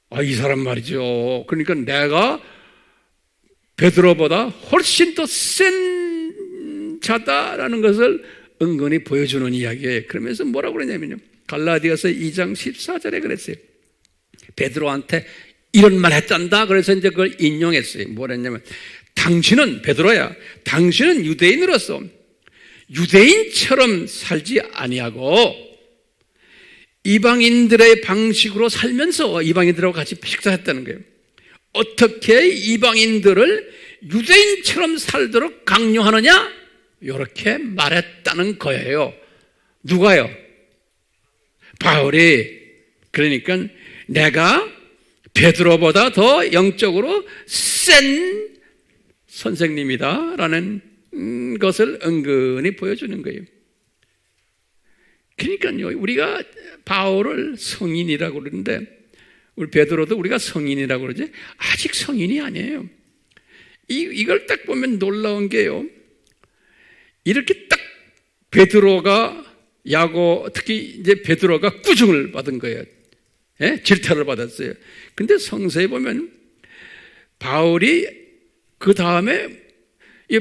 Speaker 1: 아, 이 사람 말이죠. 그러니까 내가 베드로보다 훨씬 더 센 자다라는 것을 은근히 보여주는 이야기예요. 그러면서 뭐라고 그러냐면요, 갈라디아서 2장 14절에 그랬어요. 베드로한테 이런 말 했단다. 그래서 이제 그걸 인용했어요. 뭐랬냐면, 당신은, 베드로야, 당신은 유대인으로서 유대인처럼 살지 아니하고 이방인들의 방식으로 살면서 이방인들하고 같이 식사했다는 거예요. 어떻게 이방인들을 유대인처럼 살도록 강요하느냐? 이렇게 말했다는 거예요. 누가요? 바울이. 그러니까 내가 베드로보다 더 영적으로 센 선생님이다 라는 것을 은근히 보여주는 거예요. 그러니까요, 우리가 바울을 성인이라고 그러는데, 우리 베드로도 우리가 성인이라고 그러지 아직 성인이 아니에요. 이걸 딱 보면 놀라운 게요, 이렇게 딱 베드로가 특히 이제 베드로가 꾸중을 받은 거예요. 예? 질타를 받았어요. 근데 성서에 보면 바울이 그 다음에 이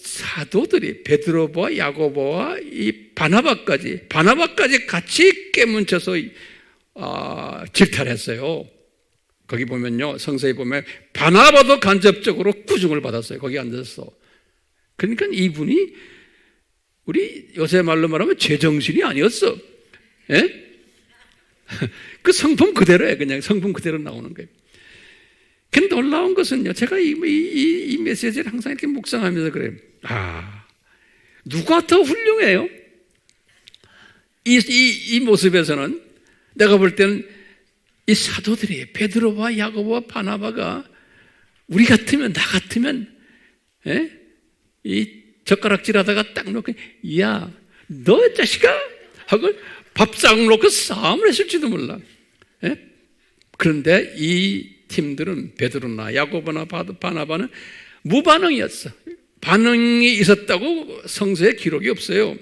Speaker 1: 사도들이 베드로와 야고보와 이 바나바까지 같이 깨문쳐서 질타를 했어요. 거기 보면요, 성서에 보면 바나바도 간접적으로 꾸중을 받았어요. 거기 앉아서. 그러니까 이분이 우리 요새 말로 말하면 제정신이 아니었어. 예? 그 성품 그대로예요. 그냥 성품 그대로 나오는 거예요. 근데 놀라운 것은요, 제가 이 메시지를 항상 이렇게 묵상하면서 그래요. 누가 더 훌륭해요? 이 모습에서는 내가 볼 때는 이 사도들이 베드로와 야고보와 바나바가 우리 같으면, 나 같으면, 이 젓가락질하다가 딱 놓고, 야, 너 자식아! 하고 밥상 놓고 싸움을 했을지도 몰라. 그런데 이 팀들은 베드로나 야고보나 바나바는 무반응이었어. 반응이 있었다고 성서에 기록이 없어요.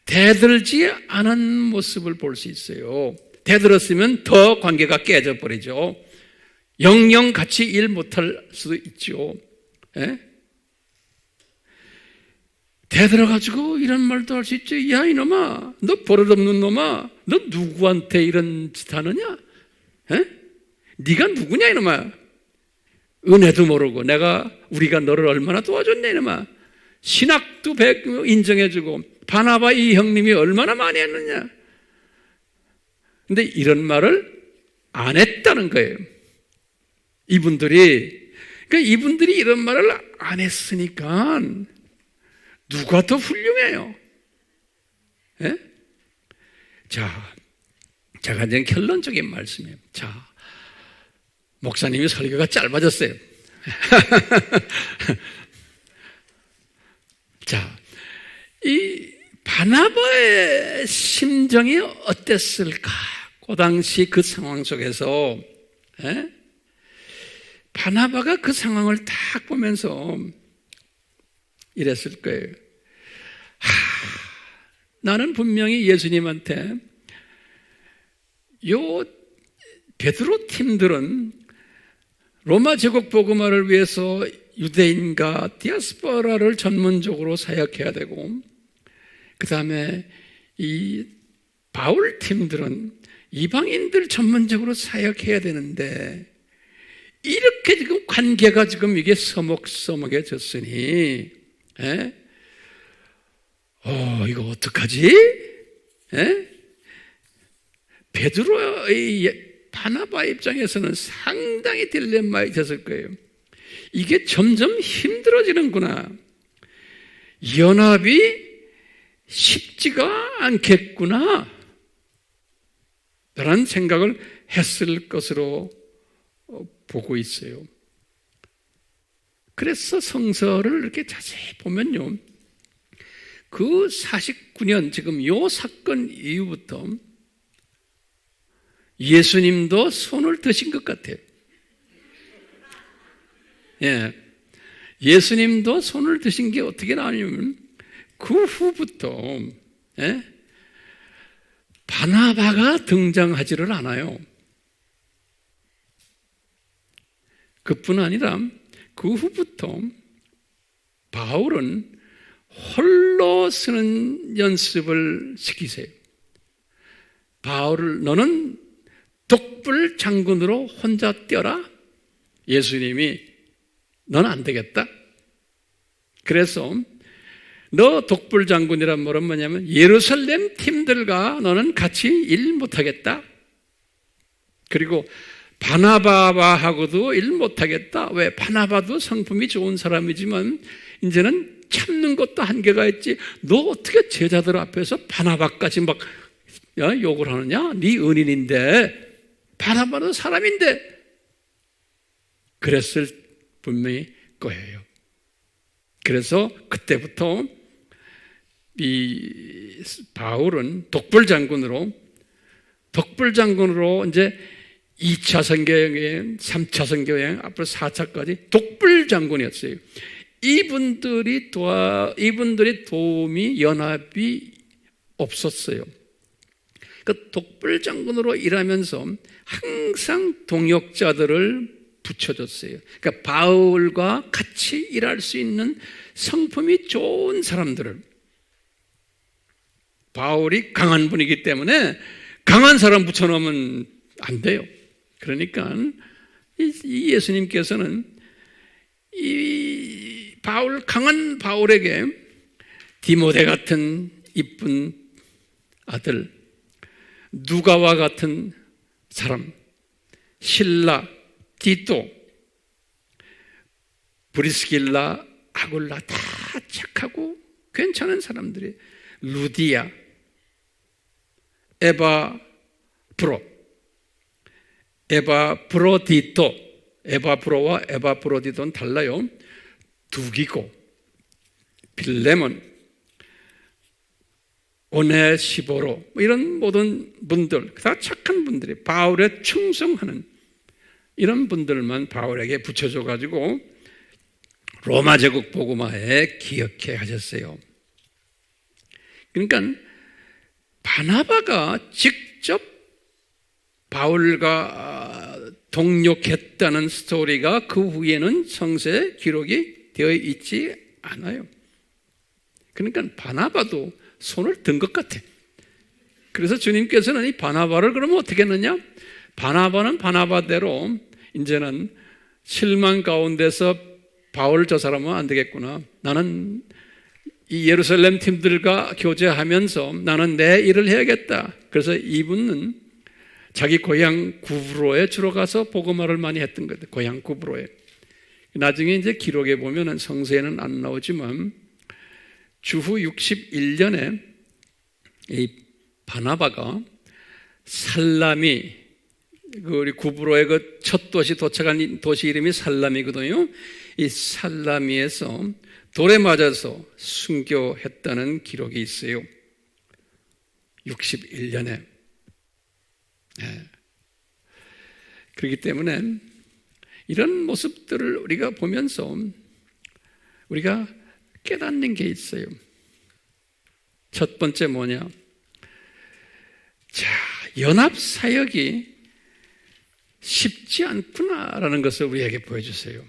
Speaker 1: 대들지 않은 모습을 볼 수 있어요. 대들었으면 더 관계가 깨져버리죠. 영영 같이 일 못할 수도 있죠. 대들어가지고 이런 말도 할 수 있죠. 야, 이놈아, 너 버릇없는 놈아, 너 누구한테 이런 짓 하느냐? 네가 누구냐, 이놈아? 은혜도 모르고 우리가 너를 얼마나 도와줬냐, 이놈아? 신학도 인정해주고 바나바 이 형님이 얼마나 많이 했느냐? 근데 이런 말을 안 했다는 거예요. 이분들이 이런 말을 안 했으니까 누가 더 훌륭해요? 자, 제가 이제 결론적인 말씀이에요. 자, 목사님이 설교가 짧아졌어요. 자, 이 바나바의 심정이 어땠을까? 그 당시 그 상황 속에서 바나바가 그 상황을 딱 보면서 이랬을 거예요. 나는 분명히 예수님한테 요 베드로 팀들은 로마 제국 복음화를 위해서 유대인과 디아스포라를 전문적으로 사역해야 되고, 그 다음에 이 바울 팀들은 이방인들 전문적으로 사역해야 되는데, 이렇게 지금 관계가 지금 이게 서먹서먹해졌으니, 이거 어떡하지? 베드로의 바나바 입장에서는 상당히 딜레마에 있었을 거예요. 이게 점점 힘들어지는구나. 연합이 쉽지가 않겠구나 라는 생각을 했을 것으로 보고 있어요. 그래서 성서를 이렇게 자세히 보면요, 그 49년 지금 요 사건 이후부터 예수님도 손을 드신 것 같아요. 예수님도 손을 드신 게 어떻게 나오냐면 그 후부터 바나바가 등장하지를 않아요. 그뿐 아니라 그 후부터 바울은 홀로 쓰는 연습을 시키세요. 바울을 너는 독불 장군으로 혼자 뛰어라. 예수님이 너는 안 되겠다. 그래서 너 독불 장군이란 말은 뭐냐면 예루살렘 팀들과 너는 같이 일 못하겠다. 그리고 바나바하고도 일 못하겠다. 왜? 바나바도 성품이 좋은 사람이지만 이제는 참는 것도 한계가 있지. 너 어떻게 제자들 앞에서 바나바까지 막 욕을 하느냐? 네 은인인데, 바나바는 사람인데. 그랬을 분명히 거예요. 그래서 그때부터 이 바울은 독불 장군으로 이제 2차 선교여행, 3차 선교여행, 앞으로 4차까지 독불 장군이었어요. 이분들이 도움이, 연합이 없었어요. 그 독불 장군으로 일하면서 항상 동역자들을 붙여줬어요. 그러니까 바울과 같이 일할 수 있는 성품이 좋은 사람들을, 바울이 강한 분이기 때문에 강한 사람 붙여놓으면 안 돼요. 그러니까 이 예수님께서는 이 강한 바울에게 디모데 같은 이쁜 아들, 누가와 같은 사람, 실라, 디또, 브리스길라, 아굴라 다 착하고 괜찮은 사람들이, 루디아, 에바브로디토, 에바브로와 에바브로디토는 달라요. 두기고, 빌레몬, 오네시보로, 이런 모든 분들 다 착한 분들이 바울에 충성하는 이런 분들만 바울에게 붙여줘 가지고 로마 제국 복음화에 기억해 하셨어요. 그러니까 바나바가 직접 바울과 동력했다는 스토리가 그 후에는 성서에 기록이 되어 있지 않아요. 그러니까 바나바도 손을 든 것 같아. 그래서 주님께서는 이 바나바를 그러면 어떻게 했느냐? 바나바는 바나바대로 이제는 실망 가운데서 바울 저 사람은 안 되겠구나. 나는 이 예루살렘 팀들과 교제하면서 나는 내 일을 해야겠다. 그래서 이분은 자기 고향 구브로에 주로 가서 복음화를 많이 했던 거예요. 고향 구브로에. 나중에 이제 기록에 보면은 성서에는 안 나오지만 주후 61년에 이 바나바가 살라미, 우리 구브로의 그 첫 도시 도착한 도시 이름이 살라미거든요. 이 살라미에서 돌에 맞아서 순교했다는 기록이 있어요. 61년에. 그렇기 때문에 이런 모습들을 우리가 보면서 우리가 깨닫는 게 있어요. 첫 번째 뭐냐? 자, 연합사역이 쉽지 않구나라는 것을 우리에게 보여주세요.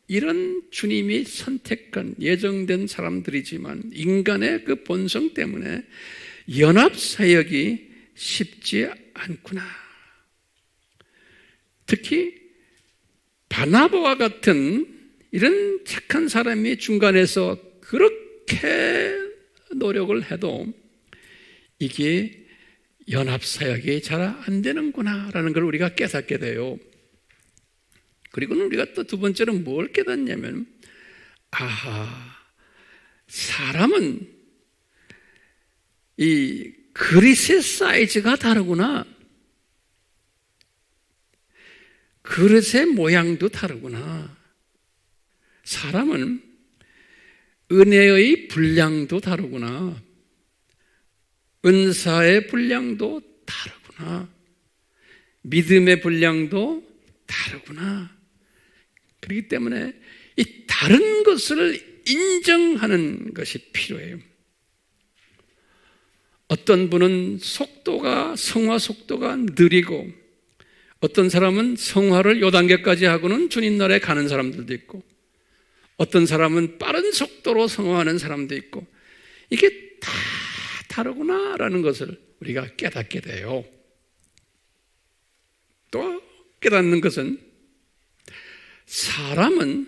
Speaker 1: 이런 주님이 선택한 예정된 사람들이지만 인간의 그 본성 때문에 연합사역이 쉽지 않구나. 특히 바나바와 같은 이런 착한 사람이 중간에서 그렇게 노력을 해도 이게 연합사역이 잘 안 되는구나라는 걸 우리가 깨닫게 돼요. 그리고는 우리가 또 두 번째로 뭘 깨닫냐면, 아하, 사람은 이 그릇의 사이즈가 다르구나. 그릇의 모양도 다르구나. 사람은 은혜의 분량도 다르구나. 은사의 분량도 다르구나. 믿음의 분량도 다르구나. 그렇기 때문에 이 다른 것을 인정하는 것이 필요해요. 어떤 분은 성화 속도가 느리고, 어떤 사람은 성화를 요 단계까지 하고는 주님 나라에 가는 사람들도 있고, 어떤 사람은 빠른 속도로 성화하는 사람도 있고, 이게 다 다르구나라는 것을 우리가 깨닫게 돼요. 또 깨닫는 것은 사람은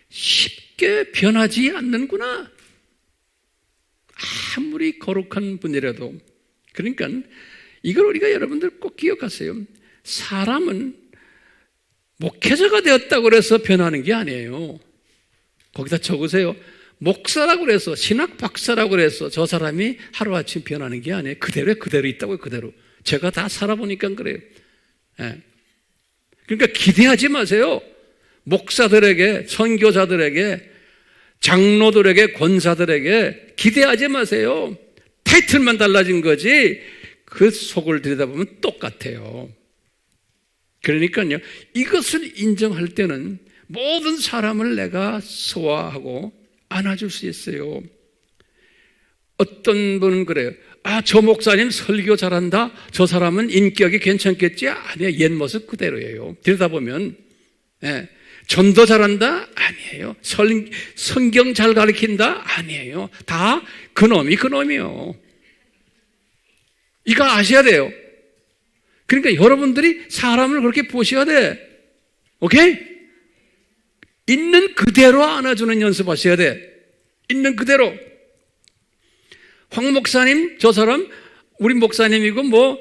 Speaker 1: 쉽게 변하지 않는구나. 아무리 거룩한 분이라도. 그러니까 이걸 우리가 여러분들 꼭 기억하세요. 사람은 목회자가 되었다고 해서 변하는 게 아니에요. 거기다 적으세요. 목사라고 해서, 신학 박사라고 해서 저 사람이 하루아침 변하는 게 아니에요. 그대로 있다고요. 그대로. 제가 다 살아보니까 그래요. 네. 그러니까 기대하지 마세요. 목사들에게, 선교사들에게, 장로들에게, 권사들에게 기대하지 마세요. 타이틀만 달라진 거지 그 속을 들여다보면 똑같아요. 그러니까요, 이것을 인정할 때는 모든 사람을 내가 소화하고 안아줄 수 있어요. 어떤 분은 그래요. 아, 저 목사님 설교 잘한다. 저 사람은 인격이 괜찮겠지? 아니에요. 옛 모습 그대로예요. 들여다보면. 예. 전도 잘한다? 아니에요. 성경 잘 가르친다? 아니에요. 다 그놈이요. 이거 아셔야 돼요. 그러니까 여러분들이 사람을 그렇게 보셔야 돼. 오케이? 있는 그대로 안아주는 연습하셔야 돼. 있는 그대로. 황 목사님, 저 사람 우리 목사님이고 뭐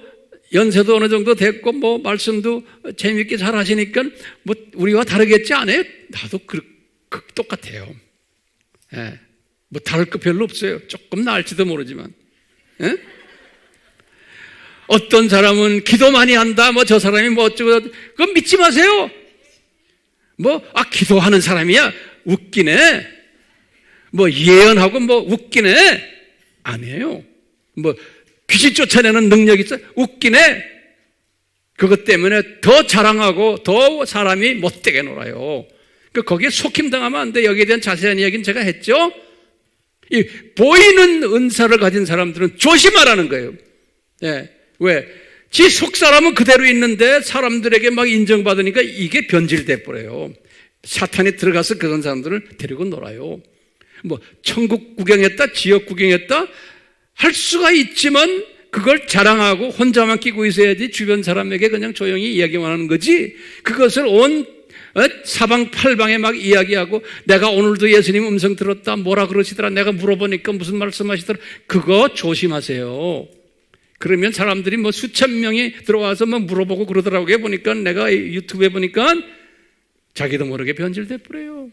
Speaker 1: 연세도 어느 정도 됐고 뭐 말씀도 재미있게 잘 하시니까 뭐 우리와 다르겠지 않아요? 나도 똑같아요. 예. 뭐 다를 거 별로 없어요. 조금 나을지도 모르지만. 예? 어떤 사람은 기도 많이 한다, 뭐 저 사람이 뭐 어쩌고, 그건 믿지 마세요. 기도하는 사람이야? 웃기네. 예언하고 웃기네. 아니에요. 귀신 쫓아내는 능력이 있어? 웃기네. 그것 때문에 더 자랑하고 더 사람이 못되게 놀아요. 거기에 속힘당하면 안 돼. 여기에 대한 자세한 이야기는 제가 했죠. 이 보이는 은사를 가진 사람들은 조심하라는 거예요. 예. 왜? 지 속 사람은 그대로 있는데 사람들에게 막 인정받으니까 이게 변질돼 버려요. 사탄이 들어가서 그런 사람들을 데리고 놀아요. 천국 구경했다, 지역 구경했다 할 수가 있지만 그걸 자랑하고 혼자만 끼고 있어야지 주변 사람에게 그냥 조용히 이야기만 하는 거지. 그것을 온 사방팔방에 막 이야기하고 내가 오늘도 예수님 음성 들었다, 뭐라 그러시더라, 내가 물어보니까 무슨 말씀하시더라. 그거 조심하세요. 그러면 사람들이 수천 명이 들어와서 물어보고 그러더라고요. 보니까 내가 유튜브에 보니까 자기도 모르게 변질돼 버려요.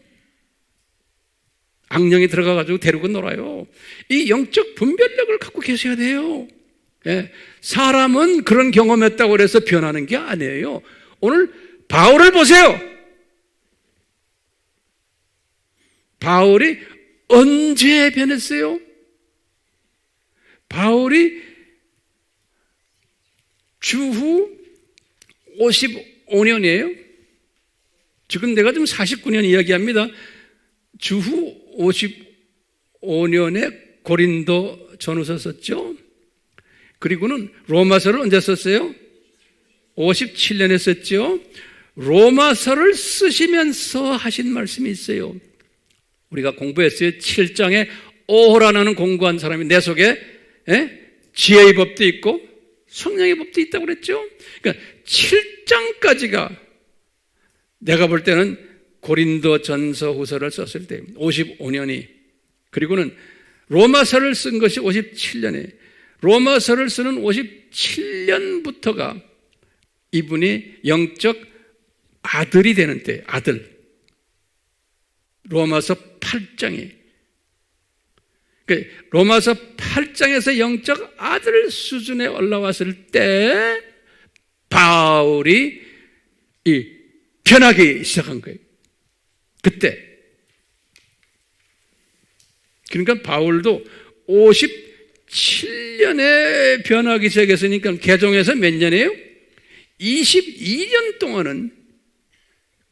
Speaker 1: 악령이 들어가가지고 데리고 놀아요. 이 영적 분별력을 갖고 계셔야 돼요. 예. 사람은 그런 경험했다고 해서 변하는 게 아니에요. 오늘 바울을 보세요. 바울이 언제 변했어요? 바울이 주후 55년이에요. 지금 내가 지금 49년 이야기합니다. 주후 55년에 고린도 전후서 썼죠. 그리고는 로마서를 언제 썼어요? 57년에 썼죠. 로마서를 쓰시면서 하신 말씀이 있어요. 우리가 공부했어요. 7장에 오호라는 공부한 사람이 내 속에 지혜의 법도 있고 성령의 법도 있다고 그랬죠. 그러니까 7장까지가 내가 볼 때는 고린도 전서 후서를 썼을 때 55년이, 그리고는 로마서를 쓴 것이 57년에, 로마서를 쓰는 57년부터가 이분이 영적 아들이 되는 때, 아들. 로마서 8장이. 로마서 8장에서 영적 아들 수준에 올라왔을 때 바울이 변하기 시작한 거예요. 그때. 그러니까 바울도 57년에 변하기 시작했으니까 개종해서 몇 년이에요? 22년 동안은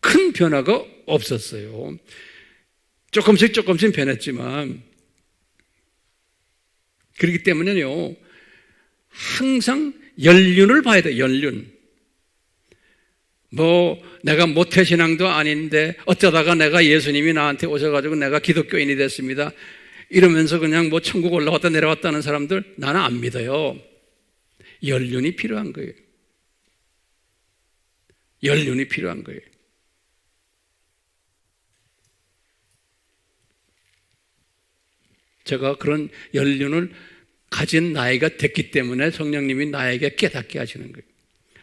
Speaker 1: 큰 변화가 없었어요. 조금씩 변했지만, 그렇기 때문에요, 항상 연륜을 봐야 돼요. 연륜. 내가 모태신앙도 아닌데 어쩌다가 내가 예수님이 나한테 오셔가지고 내가 기독교인이 됐습니다, 이러면서 그냥 천국 올라왔다 내려왔다는 사람들 나는 안 믿어요. 연륜이 필요한 거예요. 연륜이 필요한 거예요. 제가 그런 연륜을 가진 나이가 됐기 때문에 성령님이 나에게 깨닫게 하시는 거예요.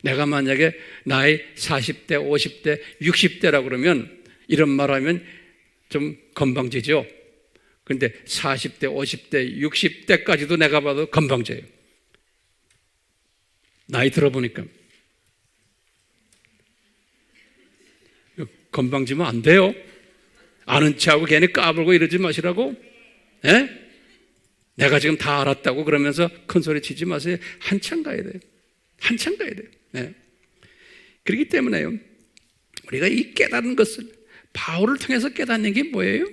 Speaker 1: 내가 만약에 나이 40대, 50대, 60대라고 그러면 이런 말하면 좀 건방지죠. 그런데 40대, 50대, 60대까지도 내가 봐도 건방져요. 나이 들어보니까. 건방지면 안 돼요. 아는 체하고 괜히 까불고 이러지 마시라고. 예? 내가 지금 다 알았다고 그러면서 큰 소리 치지 마세요. 한참 가야 돼요. 한참 가야 돼요. 네. 그렇기 때문에요, 우리가 이 깨달은 것을 바울을 통해서 깨닫는 게 뭐예요?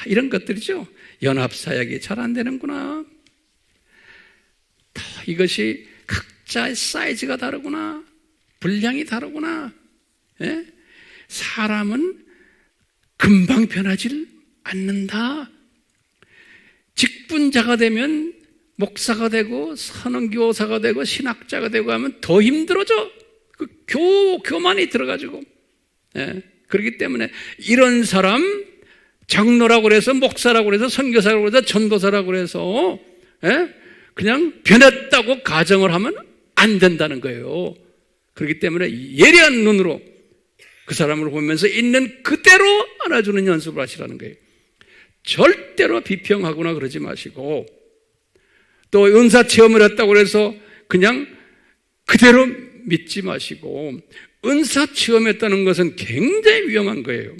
Speaker 1: 이런 것들이죠. 연합사역이 잘 안 되는구나. 이것이 각자의 사이즈가 다르구나. 분량이 다르구나. 예? 사람은 금방 변하지 않는다. 직분자가 되면 목사가 되고 선언교사가 되고 신학자가 되고 하면 더 힘들어져. 교만이 들어가지고. 예. 그렇기 때문에 이런 사람 장로라고 그래서 목사라고 그래서 선교사라고 그래서 전도사라고 그래서 그냥 변했다고 가정을 하면 안 된다는 거예요. 그렇기 때문에 예리한 눈으로 그 사람을 보면서 있는 그대로 안아주는 연습을 하시라는 거예요. 절대로 비평하거나 그러지 마시고, 또 은사 체험을 했다고 해서 그냥 그대로 믿지 마시고, 은사 체험했다는 것은 굉장히 위험한 거예요.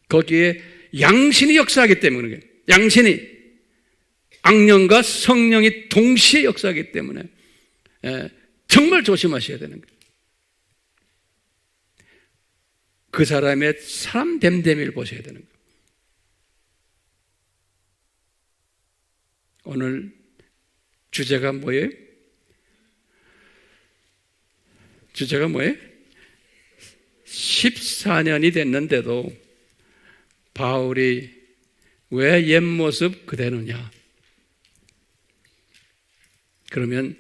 Speaker 1: 거기에 양신이 역사하기 때문에 그래요. 양신이, 악령과 성령이 동시에 역사하기 때문에 정말 조심하셔야 되는 거예요. 그 사람의 사람 됨됨이를 보셔야 되는 거예요. 오늘 주제가 뭐예요? 주제가 뭐예요? 14년이 됐는데도 바울이 왜 옛모습 그대로냐? 그러면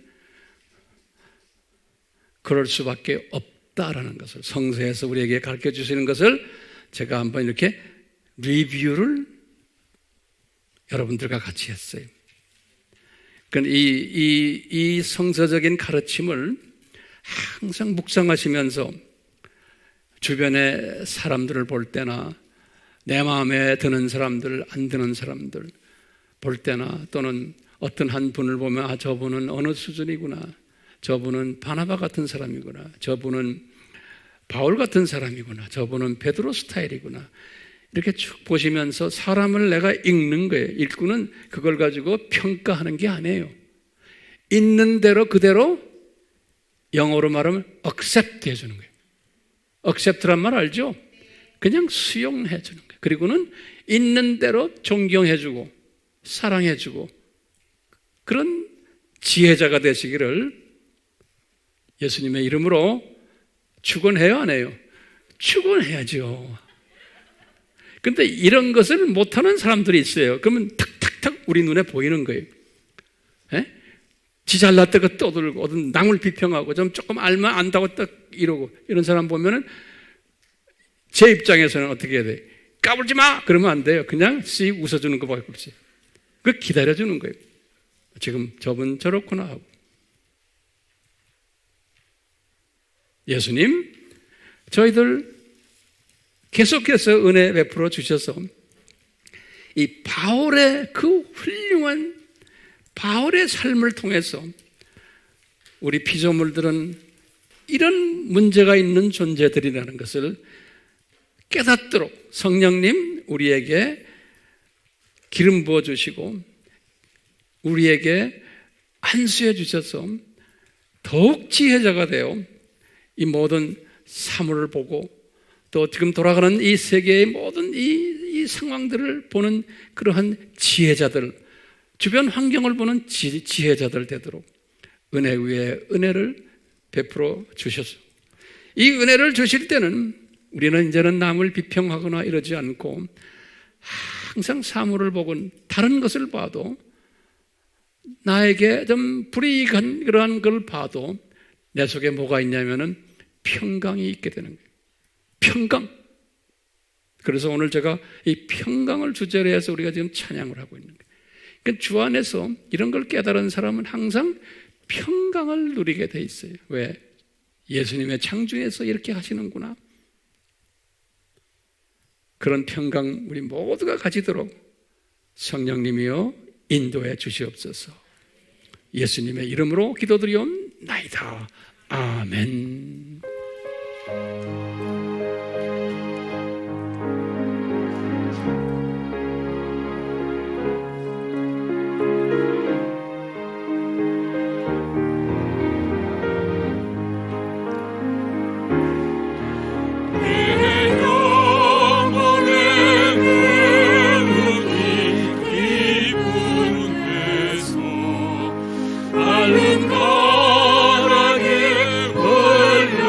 Speaker 1: 그럴 수밖에 없다라는 것을 성서에서 우리에게 가르쳐 주시는 것을 제가 한번 이렇게 리뷰를 여러분들과 같이 했어요. 이 성서적인 가르침을 항상 묵상하시면서 주변의 사람들을 볼 때나 내 마음에 드는 사람들, 안 드는 사람들 볼 때나 또는 어떤 한 분을 보면 아, 저분은 어느 수준이구나, 저분은 바나바 같은 사람이구나, 저분은 바울 같은 사람이구나, 저분은 베드로 스타일이구나, 이렇게 쭉 보시면서 사람을 내가 읽는 거예요. 읽고는 그걸 가지고 평가하는 게 아니에요. 있는 대로 그대로, 영어로 말하면 accept 해주는 거예요. accept란 말 알죠? 그냥 수용해 주는 거예요. 그리고는 있는 대로 존경해주고 사랑해주고 그런 지혜자가 되시기를 예수님의 이름으로 축원해요, 안 해요? 축원해야죠. 근데 이런 것을 못하는 사람들이 있어요. 그러면 탁탁탁 우리 눈에 보이는 거예요. 지 잘났다가 떠들고 어떤 남을 비평하고 좀 조금 알면 안다고 딱 이러고 이런 사람 보면은 제 입장에서는 어떻게 해야 돼? 까불지 마! 그러면 안 돼요. 그냥 씩 웃어주는 것밖에 없어요. 그 기다려주는 거예요. 지금 저분 저렇구나 하고. 예수님, 저희들 계속해서 은혜 베풀어 주셔서 이 바울의 그 훌륭한 바울의 삶을 통해서 우리 피조물들은 이런 문제가 있는 존재들이라는 것을 깨닫도록 성령님 우리에게 기름 부어 주시고 우리에게 안수해 주셔서 더욱 지혜자가 되어 이 모든 사물을 보고 또 지금 돌아가는 이 세계의 모든 이 상황들을 보는 그러한 지혜자들, 주변 환경을 보는 지혜자들 되도록 은혜 위에 은혜를 베풀어 주셔서 이 은혜를 주실 때는 우리는 이제는 남을 비평하거나 이러지 않고 항상 사물을 보고 다른 것을 봐도 나에게 좀 불이익한 그러한 걸 봐도 내 속에 뭐가 있냐면은 평강이 있게 되는 거예요. 평강. 그래서 오늘 제가 이 평강을 주제로 해서 우리가 지금 찬양을 하고 있는 거예요. 그러니까 주 안에서 이런 걸 깨달은 사람은 항상 평강을 누리게 돼 있어요. 왜? 예수님의 창조에서 이렇게 하시는구나. 그런 평강 우리 모두가 가지도록 성령님이여 인도해 주시옵소서. 예수님의 이름으로 기도드리옵나이다. 아멘.
Speaker 2: 바른 거라게 걸려나네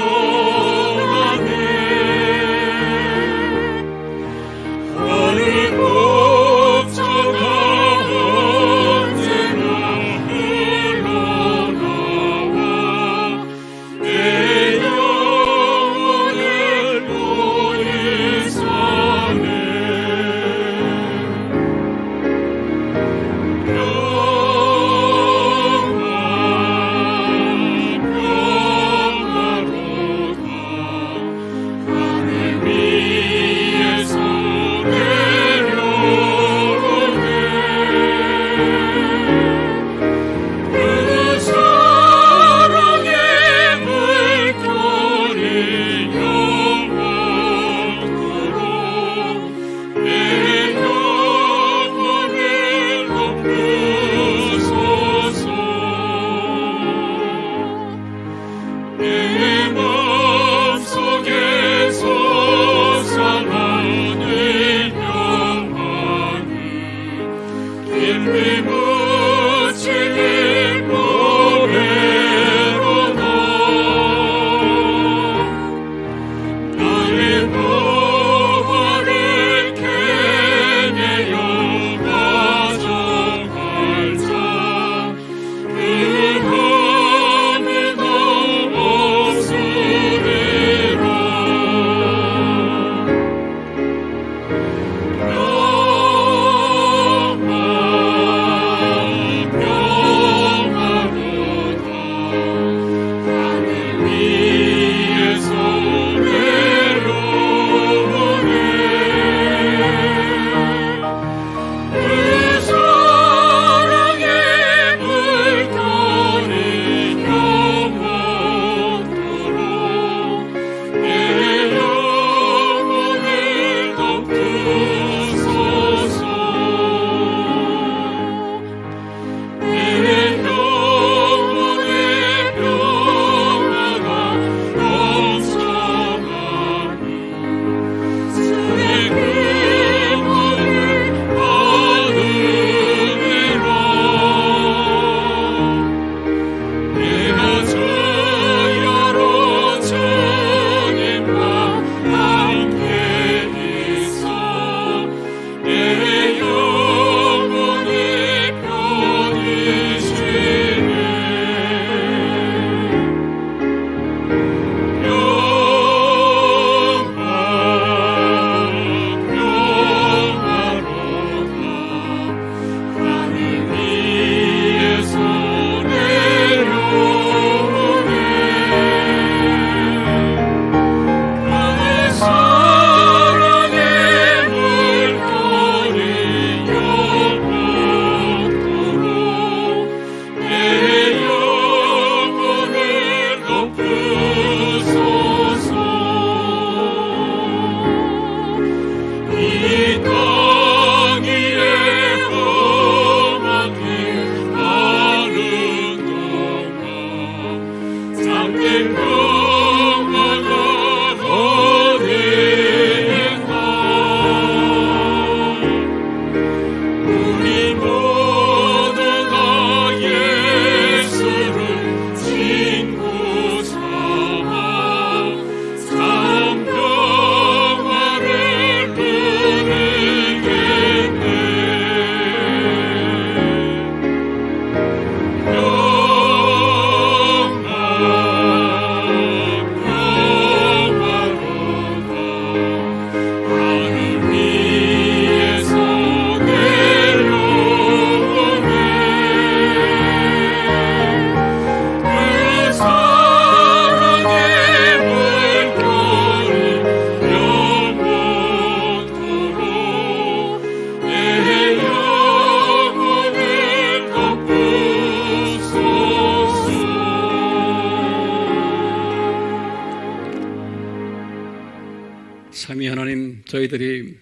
Speaker 1: 하나님, 저희들이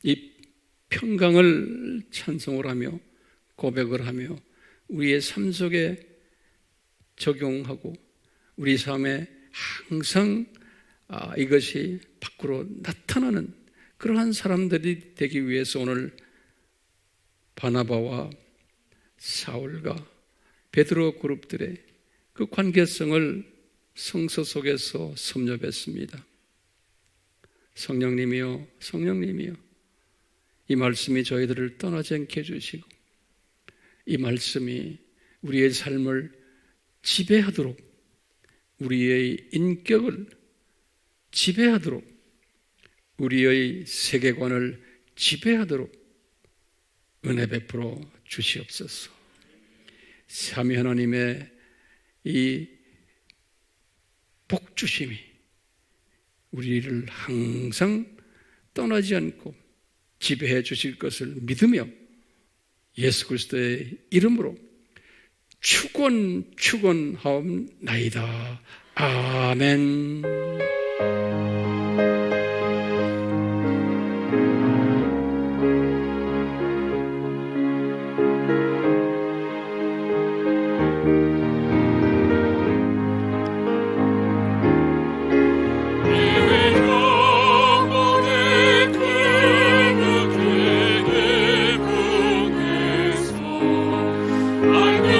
Speaker 1: 이 평강을 찬송을 하며 고백을 하며 우리의 삶 속에 적용하고 우리 삶에 항상 이것이 밖으로 나타나는 그러한 사람들이 되기 위해서 오늘 바나바와 사울과 베드로 그룹들의 그 관계성을 성서 속에서 섭렵했습니다. 성령님이여, 성령님이여, 이 말씀이 저희들을 떠나지 않게 해주시고 이 말씀이 우리의 삶을 지배하도록, 우리의 인격을 지배하도록, 우리의 세계관을 지배하도록 은혜 베풀어 주시옵소서. 삼위 하나님의 이 복주심이 우리를 항상 떠나지 않고 지배해 주실 것을 믿으며 예수 그리스도의 이름으로 축원하옵나이다. 아멘.
Speaker 2: I